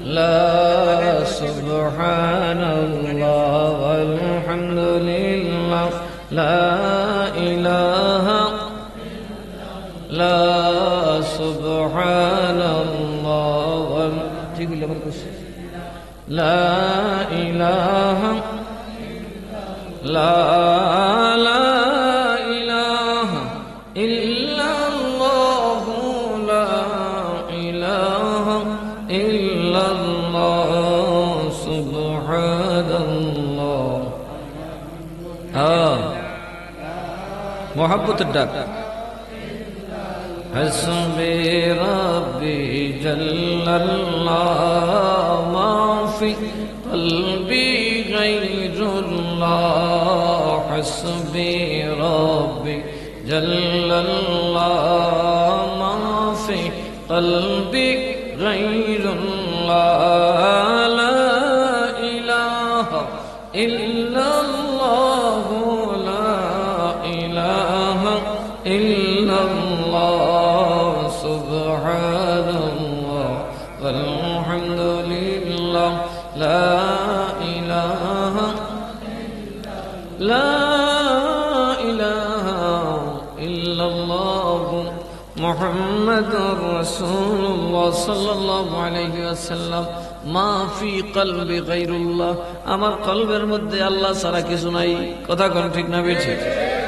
لا سبحان الله والحمد لله لا إله لا سبحان الله لا إله لا إله إلا الله لا إله إلا الله سبحان الله محبت الدار حسبي ربي جل الله ما في قلبي غير الله حسبي ربي جل الله ما في قلبي غير الله لا إله إلا الله لا إله إلا الله سبحان الله والحمد لله لا إله لا إله إلا الله محمد رسول الله صلى الله عليه وسلم ما في قلب غير الله আমার কলবের মধ্যে আল্লাহ ছাড়া কিছু নাই কথা কোন ঠিক না বেঠি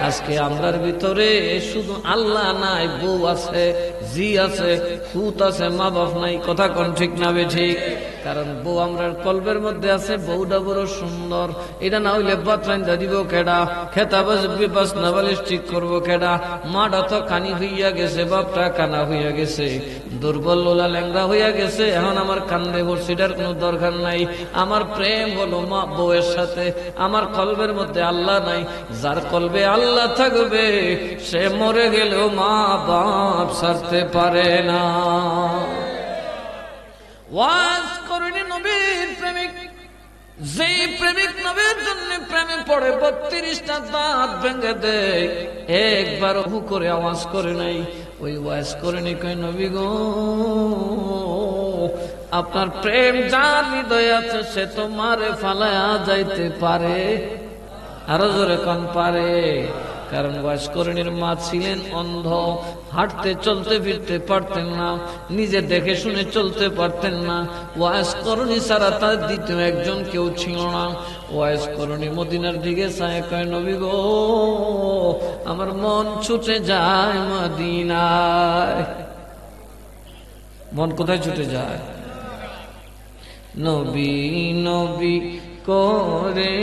আজকে আমরার ভিতরে শুধু আল্লাহ নাই বউ আছে জি আছে ফুত আছে মা বাপ নাই কথা কোন ঠিক না বেঠি কারণ বউ আমরার কলবের মধ্যে আছে বউটা বড় সুন্দর এটা না হইলে বাতরাইন্দা দিব কেডা খেতা বাস না বালিশ ঠিক করবো কেডা মাটা তো কানি হইয়া গেছে বাপটা কানা হইয়া গেছে দুর্বল লোলা ল্যাংরা হইয়া গেছে এখন আমার কান্দে বর্ষিটার কোনো দরকার নাই আমার প্রেম হলো মা বউয়ের সাথে আমার কলবের মধ্যে আল্লাহ নাই যার কলবে আল্লাহ থাকবে সে মরে গেলেও মা বাপ ছাড়তে পারে না ওয়াজ করেনি নবীর প্রেমিক যে প্রেমিক নবীর জন্য প্রেমে পড়ে 32টা দাঁত ভেঙে দেয় একবার হু করে আওয়াজ করে নাই ওই ওয়াজ করেনি কই নবী গো আপনার প্রেম যার হৃদয়ে আছে সে তোমারে ফালায়া যাইতে পারে আরো জোরে কোন পারে কারণ ওয়াসকরণীর মা ছিলেন অন্ধ হাঁটতে চলতে ফিরতে পারতেন না নিজে দেখে শুনে চলতে পারতেন না ওয়াসকরণী ছাড়া তার দ্বিতীয় একজন কেউ ছিল না ওয়াসকরণী মদিনার দিকে চায় কয় নবী গো আমার মন ছুটে যায় মদিনায় মন কোথায় ছুটে যায় নবী নবী করে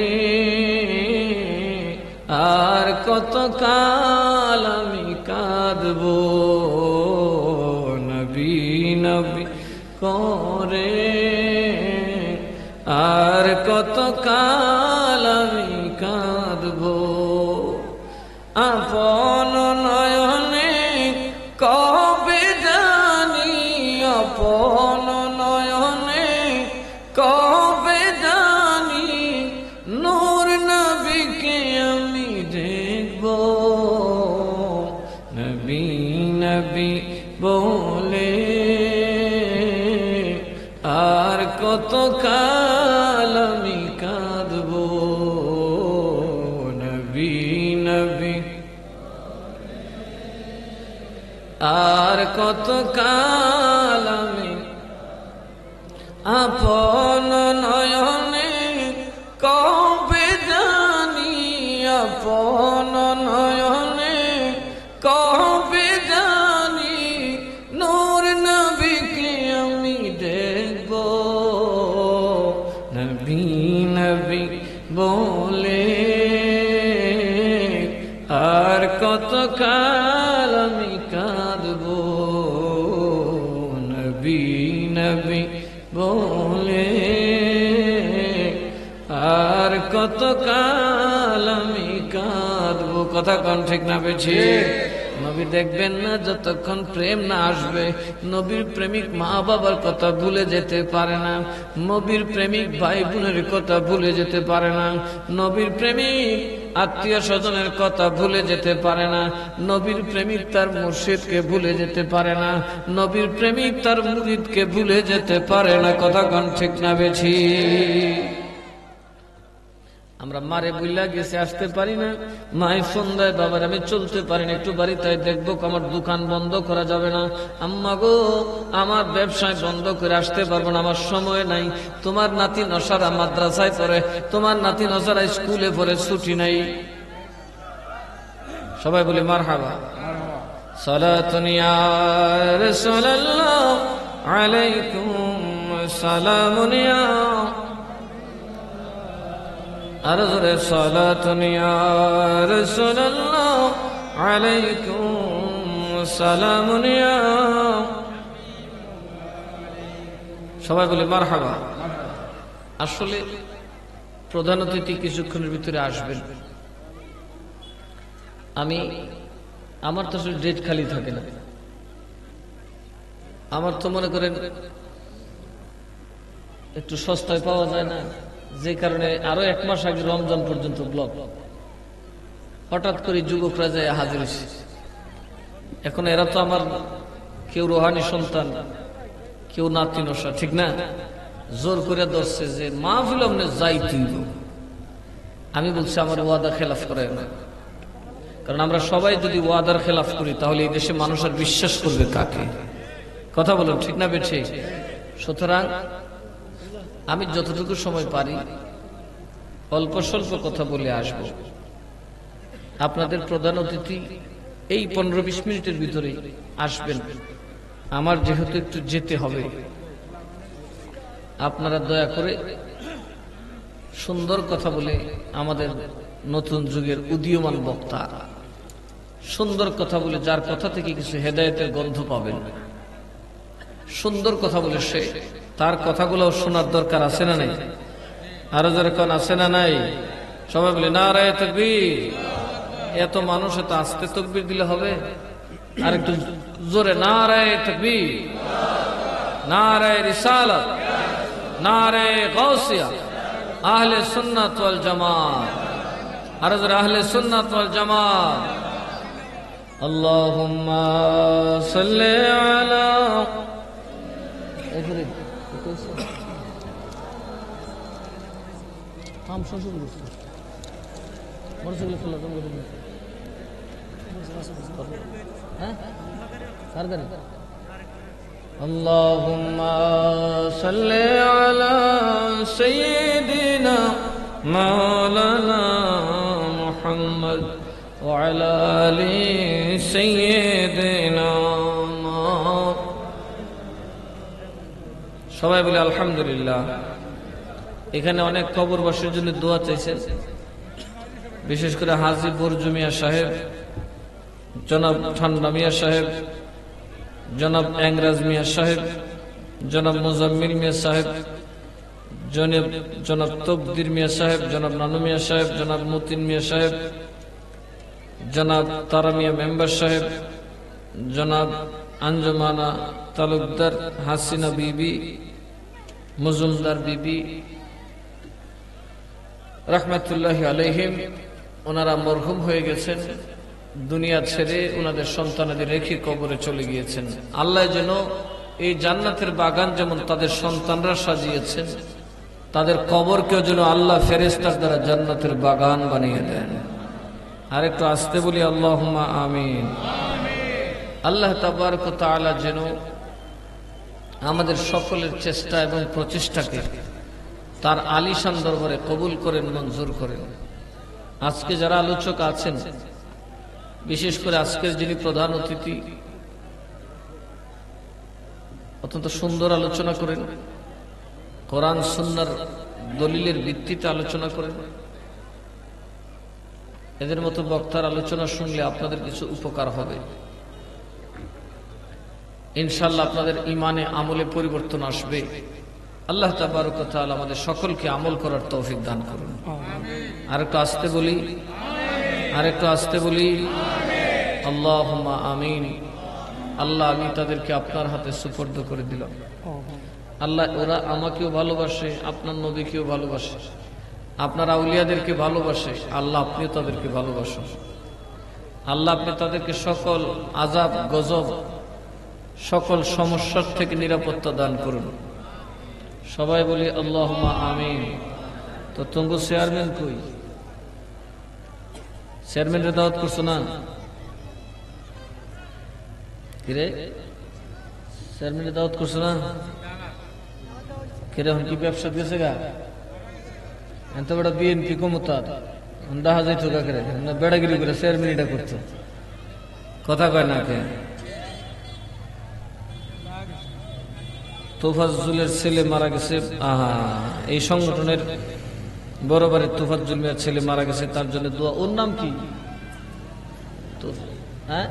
আর কত কাল আমি কাঁদবো নবী নবী করে আর কত কাল আমি কাঁদবো আপন নয়নে কবে জানি আপন নয়নে কবে জানি নূর নবীকে আমি দেখবো নবী নবী বলে আর কত কাল আমি কাঁদবো নবী নবী আর কত কাল আমি আপন নয়নে কবে জানি আপন নয়নে কবে জানি নূর নবীকে আমি দেখব নবী নবী বলে আর কত কাল আমি কাঁদবো নবী নবী বলে আর কত কাল আমি কাঁদবো কথা কোন ঠিক না বেছি নবী দেখবেন না যতক্ষণ প্রেম না আসবে। নবীর প্রেমিক মা বাবার কথা ভুলে যেতে পারে না, নবীর প্রেমিক ভাই বোনের কথা ভুলে যেতে পারে না, নবীর প্রেমিক আত্মীয় স্বজনের কথা ভুলে যেতে পারে না, নবীর প্রেমিক তার মুর্শিদকে ভুলে যেতে পারে না, নবীর প্রেমিক তার মুরিদকে ভুলে যেতে পারে না। কথা কোন ঠিক না বেছি? আমরা মারে বুইলা গেছে আসতে পারি না, মাই ফোন দেয় বাবার আমি চলতে পারি না, একটু বাড়িতে দেখবো, আমার দোকান বন্ধ করা যাবে না, আম্মা গো আমার ব্যবসায় বন্ধ করে আসতে পারবো না, আমার সময় নাই। তোমার নাতি নসারা মাদ্রাসায় পড়ে, তোমার নাতি নসারা স্কুলে পড়ে, ছুটি নাই। সবাই বলি মারহাবা। সালাতুন ইয়া রাসূলুল্লাহ আলাইকুম সালামুন ইয়া আর জোরে সালাতুন ইয়া রাসূলুল্লাহ আলাইকুম সালামুন ইয়া। সবাই বলি মারহাবা। আসলে প্রধান অতিথি কিছুক্ষণের ভিতরে আসবেন। আমার তো আসলে ডেট খালি থাকে না, আমার তো মনে করেন একটু সস্তায় পাওয়া যায় না, যে কারণে আরো 1 মাস আগে রমজান পর্যন্ত ব্লক, হঠাৎ করে যুবকরা যায় হাজির হয়েছে। এখন এরা তো আমার কেউ রোহানি সন্তান, কেউ নাতি নশা, ঠিক না? জোর করে ধরছে যে মাহফিল আমনে যাইতেই। আমি বলছি আমার ওয়াদা খেলাফ করে না, কারণ আমরা সবাই যদি ওয়াদার খেলাফ করি তাহলে এই দেশে মানুষ আর বিশ্বাস করবে কাকে? কথা বলুন, ঠিক না বেঠে? সুতরাং আমি যতটুকু সময় পারি অল্প স্বল্প কথা বলে আসব। আপনাদের প্রধান অতিথি এই 15-20 মিনিটের ভিতরে আসবেন। আমার যেহেতু একটু যেতে হবে, আপনারা দয়া করে সুন্দর কথা বলে আমাদের নতুন যুগের উদীয়মান বক্তা সুন্দর কথা বলে, যার কথা থেকে কিছু হেদায়েতের গন্ধ পাবেন, সুন্দর কথা বলে সে তার কথাগুলো শোনার দরকার আছে না নাই? আরো যারা কোন আছে না নাই? সবাই বলে নারায়ে তাকবীর। এত মানুষ এত আস্তে তাকবীর দিলে হবে? আর একটু জোরে নারায়ে তাকবীর, নারায়ে রিসালাত, নারায়ে গাউসিয়া, আহলে সুন্নাত ওয়াল জামাত। আরো জোরে আহলে সুন্নাত ওয়াল জামাত। আল্লাহুম্মা সাল্লি আলা Allahumma salli ala sayyidina maulana Muhammad wa ala ali sayyidina। সবাই বলে আলহামদুলিল্লাহ। এখানে অনেক কবরবাসীর জন্য দোয়া চাইছেন, বিশেষ করে হাজী বরজু মিয়া সাহেব, জনাব ঠান্ডা মিয়া সাহেব, জনাব এংরাজ মিয়া সাহেব, জনাব মুজাম্মিল মিয়া সাহেব, জনাব তকদির মিয়া সাহেব, জনাব নানু মিয়া সাহেব, জনাব মতিন মিয়া সাহেব, জনাব তারা মিয়া মেম্বার সাহেব, জনাব আঞ্জুমানা তালুকদার, হাসিনা বিবি, মজুমদার বিবি রহমতুল্লাহি আলাইহিম। ওনারা মরহুম হয়ে গেছেন, দুনিয়া ছেড়ে ওনাদের সন্তানাদের রেখে কবরে চলে গিয়েছেন। আল্লাহ যেন এই জান্নাতের বাগান যেমন তাদের সন্তানরা সাজিয়েছেন, তাদের কবরকেও যেন আল্লাহ ফেরেশতার দ্বারা জান্নাতের বাগান বানিয়ে দেন। আর একটু আসতে বলি আল্লাহুম্মা আমিন। আল্লাহ তাবারক ওয়া তাআলা যেন আমাদের সকলের চেষ্টা এবং প্রচেষ্টাকে তার আলিশান দরবারে কবুল করেন, মঞ্জুর করেন। আজকে যারা আলোচক আছেন, বিশেষ করে আজকের যিনি প্রধান অতিথি, অত্যন্ত সুন্দর আলোচনা করেন, কোরআন সুন্নাহর দলিলের ভিত্তিতে আলোচনা করেন। এদের মতো বক্তার আলোচনা শুনলে আপনাদের কিছু উপকার হবে ইনশাআল্লাহ। আপনাদের ইমানে আমলে পরিবর্তন আসবে। আল্লাহ তাবারক ওয়া তাআলা আমাদের সকলকে আমল করার তৌফিক দান করুন। আর একটু আসতে বলি, আর একটু আসতে বলি। আল্লাহুম্মা আমিন। আল্লাহ আমি তাদেরকে আপনার হাতে সুপর্দ করে দিলাম। আল্লাহ ওরা আমাকেও ভালোবাসে, আপনার নবীকেও ভালোবাসে, আপনার আউলিয়াদেরকে ভালোবাসে। আল্লাহ আপনিও তাদেরকে ভালোবাসুন। আল্লাহ আপনি তাদেরকে সকল আযাব গজব সকল সমস্যার থেকে নিরাপত্তা দান করুন। সবাই বলি আল্লাহুম্মা আমিন। তো তুমি চেয়ারম্যান কই? চেয়ারম্যানের দাওয়াত করছো না? কিরে চেয়ারম্যানের দাওয়াত করছো না? কিরে কি ব্যবসা গেছে গা? এত বড় বিএনপি ক্ষমতা দেখা যাইতো কাকে বেড়াগিরি করে চেয়ারম্যানটা করতো, কথা কয় না কে? তোফাজ্জুলের ছেলে মারা গেছে। এই সংগঠনের বরাবরের তোফাজ্জুল মিয়ার ছেলে মারা গেছে, তার জন্য দোয়া। ওর নাম কি? তো হ্যাঁ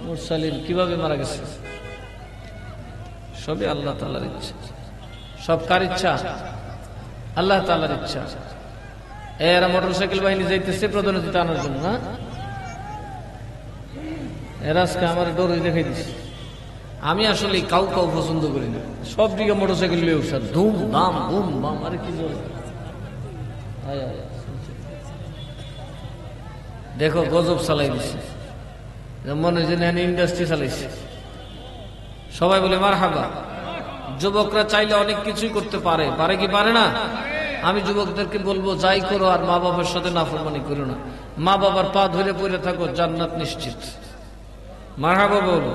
মুরসালিন কিভাবে মারা গেছে? সবই আল্লাহ তাআলার ইচ্ছা। সব কার ইচ্ছা? আল্লাহ তাআলার ইচ্ছা। এরা মোটরসাইকেল বাহিনী যাইতেছে প্রধানমন্ত্রী আনার জন্য না? এরা আজকে আমার ডোরে দেখাই দিচ্ছে। আমি আসলে কাউ পছন্দ করি না। সব দিকে মোটরসাইকেল লিয়ে উঠছে, ধুম ধাম ধুম বাম। আরে কি জোর! দেখো গজব চালাই দিচ্ছে, মনে হয় যেন ইন্ডাস্ট্রি চালাইছে। সবাই বলে মারহাবা। যুবকরা চাইলে অনেক কিছুই করতে পারে, পারে কি পারে না? আমি যুবকদেরকে বলবো যাই করো আর মা বাবার সাথে নাফরমানি করো না। মা বাবার পা ধরে পড়ে থাকো, জান্নাত নিশ্চিত। মারহাবা বলো।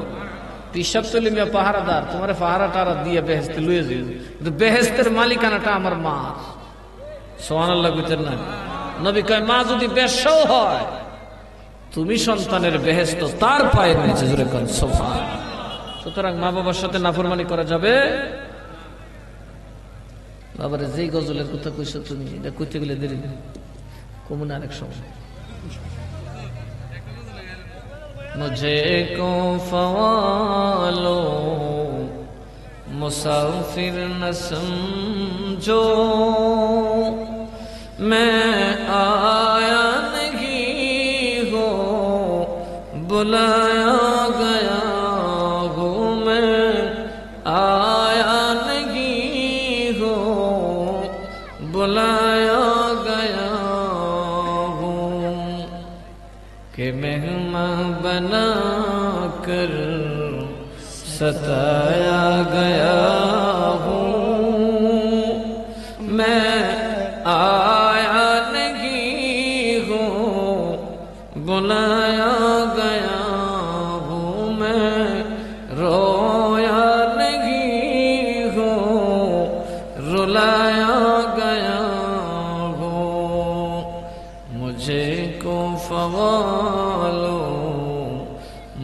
পিসাব তলি মিয়া পাহারাদার, তোমার পাহারা টারা দিয়ে বেহেস্তে লুয়ে যাই, কিন্তু বেহেস্তের মালিকানাটা আমার মা। সুবহানাল্লাহ কইতেন না? নবী কয় মা যদি বেশ্যাও হয় তুমি সন্তানের বেহেস্ত তার পায়ের নিচে। জোরে কোন সুবহানাল্লাহ। সুতরাং মা বাবার সাথে নাফরমানি করা যাবে? বাবারে যেই গজলের কথা কইছো তুমি, এটা কইতে গেলে দেরি কমুন আরেক সময়। मुझे को फवालो मुसाफिर न समझो, मैं आया नहीं हो बुलाया गया हूँ, मैं आया नहीं हो बुलाया गया हूँ, कि मेहमान बना कर सताया गया हूँ, मैं आया नहीं हूँ बुलाया गया हूँ, मैं रोया नहीं हूँ रुलाया गया हूँ, मुझे को फवालो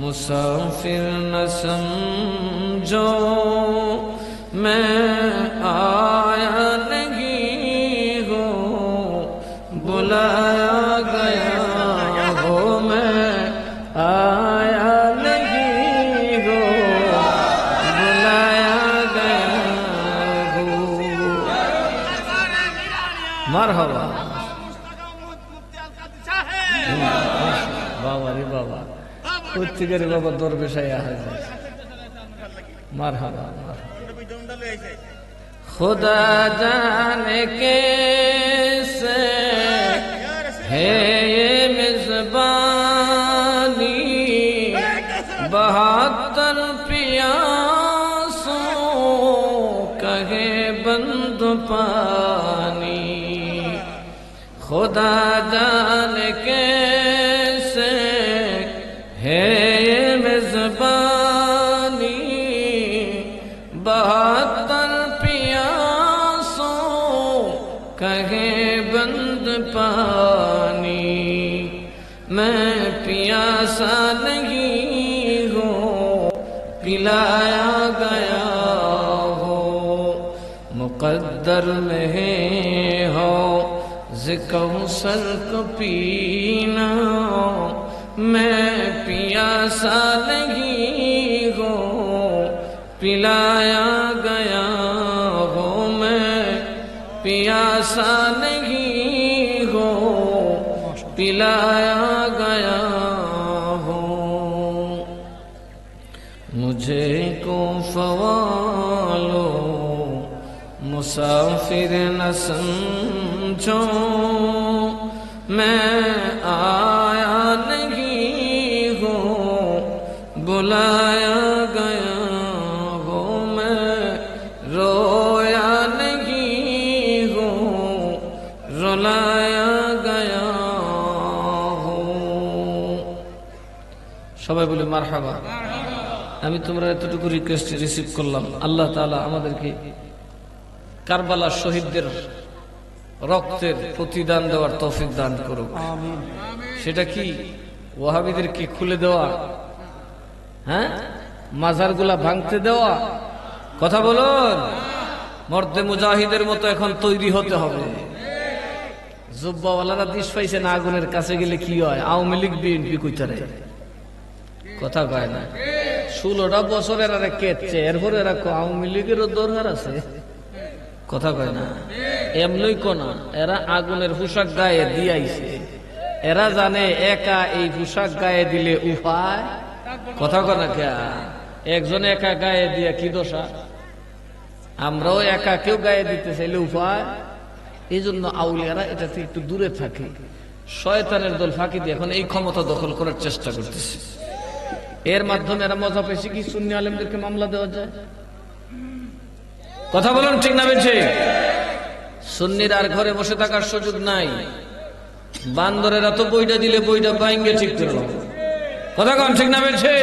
मुसाफिर न समझो, मैं आया नहीं हूँ बुलाया गया हूँ, मैं आया नहीं हूँ बुलाया गया हूँ। मरहबा। बाबा रे बाबा, কোথেকে রে বাবা দরবেশাই আয়। মারহাবা। खुदा जाने कैसे है ये मेजबानी, 72 प्यासों कहे बंद पानी, खुदा जाने कैसे है ये मेजबानी, 72 प्यासों कहे बंद पानी, मैं प्यासा नहीं हूँ पिलाया गया हो, मुकद्दर में है हो ज़िकौसर को पीना, मैं प्यासा नहीं हूँ पिलाया गया हो, मैं प्यासा नहीं हूँ पिलाया गया मुसाफिर न समझो मैं आया नहीं हूँ बुलाया गया हूँ मैं रोया नहीं हूँ रुलाया गया हूँ সবাই বলে মারহাবা আমি তোমরা এতটুকু রিকোয়েস্ট রিসিভ করলাম আল্লাহ তাআলা আমাদেরকে কারবালার শহীদদের রক্তের প্রতিদান দেওয়ার তৌফিক দান করুক আমিন সেটা কি ওয়াহাবিদেরকে খুলে দেওয়া হ্যাঁ মাজারগুলা ভাঙতে দেওয়া কথা বলুন মর্দে মুজাহিদের মতো এখন তৈরি হতে হবে জুব্বাওয়ালারা দিশ পাইছে না আগুনের কাছে গেলে কি হয় আওয়ামী লীগ বিএনপি কইতারে কথা কয় না 16টা বছরের আর কেটছে এরপরে এরা আওয়ামী লীগেরও দরকার আছে কথা কয় না এমনই কোনা এরা আগুনের পোশাক গায়ে দিয়াইছে এরা জানে একা এই পোশাক গায়ে দিলে উপায় কথা কয় না কে একজন একা গায়ে দিয়া কি দশা আমরাও একা কেউ গায়ে দিতে চাইলে উপায় এই জন্য আউলিয়ারা এটা থেকে একটু দূরে থাকে শয়তানের দল ফাঁকি দিয়ে এখন এই ক্ষমতা দখল করার চেষ্টা করতেছে এর মাধ্যমে এরা মজা পেয়েছে কি সুন্নি আলেমদেরকে মামলা দেওয়া যায় কথা বলুন ঠিক না বেছে সুন্নির আর ঘরে বসে থাকার সুযোগ নাই বান্দরেরা তো বইটা দিলে বইটা বাইঙ্গে ঠিক করলো কথা কম ঠিক না বেছে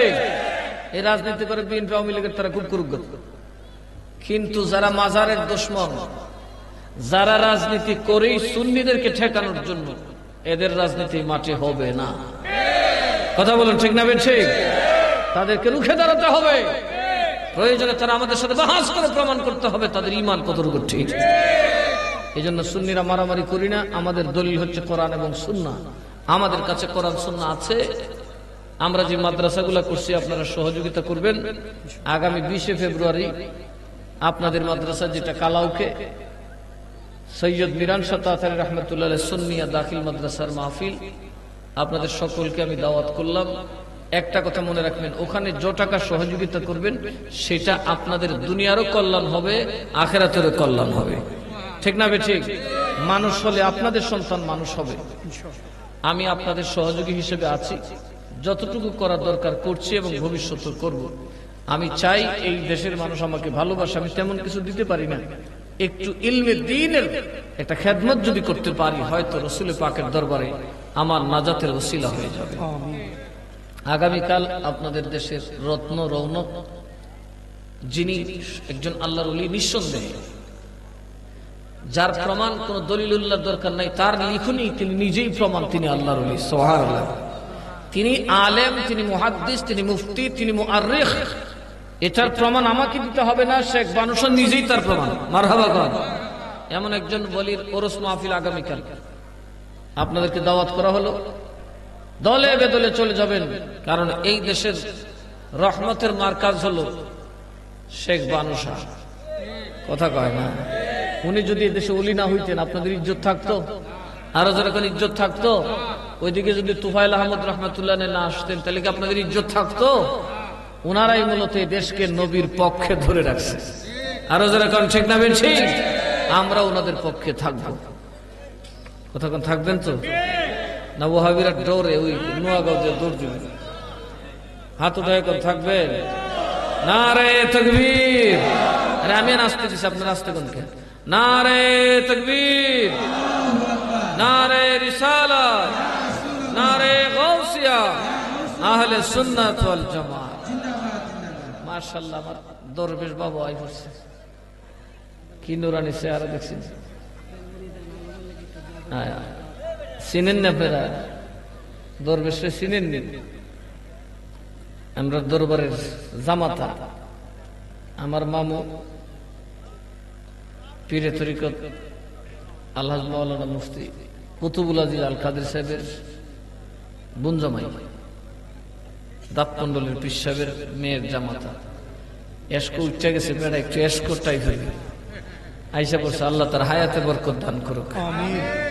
এই রাজনীতি করে বিএনপি আওয়ামী লীগের তারা খুব করুক কিন্তু যারা মাজারের দুশমন যারা রাজনীতি করেই সুন্নিদেরকে ঠেকানোর জন্য এদের রাজনীতি মাঠে হবে না কথা বলুন ঠিক না বেছে তাদেরকে রুখে দাঁড়াতে হবে প্রয়োজনে তারা আমাদের সাথে বাহাস করে প্রমাণ করতে হবে তাদের ঈমান কতটুকু ঠিক এই জন্য সুন্নিরা মারামারি করি না আমাদের দলিল হচ্ছে কোরআন এবং সুন্নাহ আমাদের কাছে কোরআন সুন্নাহ আছে আমরা যে মাদ্রাসাগুলো করছি আপনারা সহযোগিতা করবেন আগামী 20 ফেব্রুয়ারি আপনাদের মাদ্রাসা যেটা কালাউকে সৈয়দ মিরান শাহ তাতারী রাহমাতুল্লাহ আলাইহি সুন্নিয়া দাখিল মাদ্রাসার মাহফিল আপনাদের সকলকে আমি দাওয়াত করলাম একটা কথা মনে রাখবেন ওখানে যে টাকা সহযোগিতা করবেন সেটা আপনাদের দুনিয়ারও কল্যাণ হবে আখিরাতেরও কল্যাণ হবে ঠিক না ঠিক মানুষ হলে আপনাদের সন্তান মানুষ হবে আমি আপনাদের সহযোগী হিসেবে আছি যতটুকু করার দরকার করছি এবং ভবিষ্যতে করব আমি চাই এই দেশের মানুষ আমাকে ভালোবাসে আমি তেমন কিছু দিতে পারি না একটু ইলমে দ্বীনের একটা খেদমত যদি করতে পারি হয়তো রাসূল পাকের দরবারে আমার নাজাতের ওসিলা হয়ে যাবে আগামীকাল আপনাদের দেশের রত্ন রৌনক যিনি একজন আল্লাহর ওলি নিঃসন্দেহে যার প্রমাণ কোন দলিলুল্লাহর দরকার নাই তার লিখনই তিনি নিজেই প্রমাণ তিনি আল্লাহর ওলি সুবহানাল্লাহ তিনি আলেম তিনি মুহাদ্দিস তিনি মুফতি তিনি মুআররিখ এটার প্রমাণ আমাকে দিতে হবে না শেখ বানুশা নিজেই তার প্রমাণ মারহাবা খান এমন একজন ওলির ওরস মাহফিল আগামীকাল আপনাদেরকে দাওয়াত করা হলো দলে বেদলে চলে যাবেন কারণ এই দেশের রহমতের মার্কাজ হলো শেখ বানুশা কথা কয় না উনি যদি এদেশে ওলি না হইতেন আপনাদের ইজ্জত থাকতো আরো যেরকম ইজ্জত থাকতো ওইদিকে যদি তুফাইল আহমদ রহমতুল্লাহ না আসতেন তাহলে কি আপনাদের ইজ্জত থাকতো ওনারাই মূলত দেশকে নবীর পক্ষে ধরে রাখছে আরো যেরকম ঠিক না বেন ঠিক আমরা ওনাদের পক্ষে থাকবো কতক্ষণ থাকবেন তো না ওয়াহাবিরা দৌড়ে ওই নোয়াগাঁও দিয়ে দৌড় দিবেন হাত উঠায় এখন থাকবেন নারে তাকবীর আরে আমি নাচতে দিছি আপনার নাচতে কোন কে নারে তাকবীর নারে রিসালাত নারে গাউসিয়া আহলে সুন্নাত ওয়াল জামাত মাশাআল্লাহ আমার দরবেশ বাবা আই পড়ছে কি নুরানি চেহারা দেখছেন চিনেন না আপনারা দরবেশে চিনেন নি আমরা দরবারের জামাতা আমার মামু পীরে তরিকত আলহাজ মাওলানা মুফতি কুতুবুল আজিজ আল কাদের সাহেবের বুনজামাই দাঁতমন্ডলের পীর সাহেবের মেয়ের জামাতা এসকো উঠে গেছে মেয়েরা একটু এসকো টাইপের আইসা পড়ছে আল্লাহ তার হায়াতে বরকত দান করুক আমিন।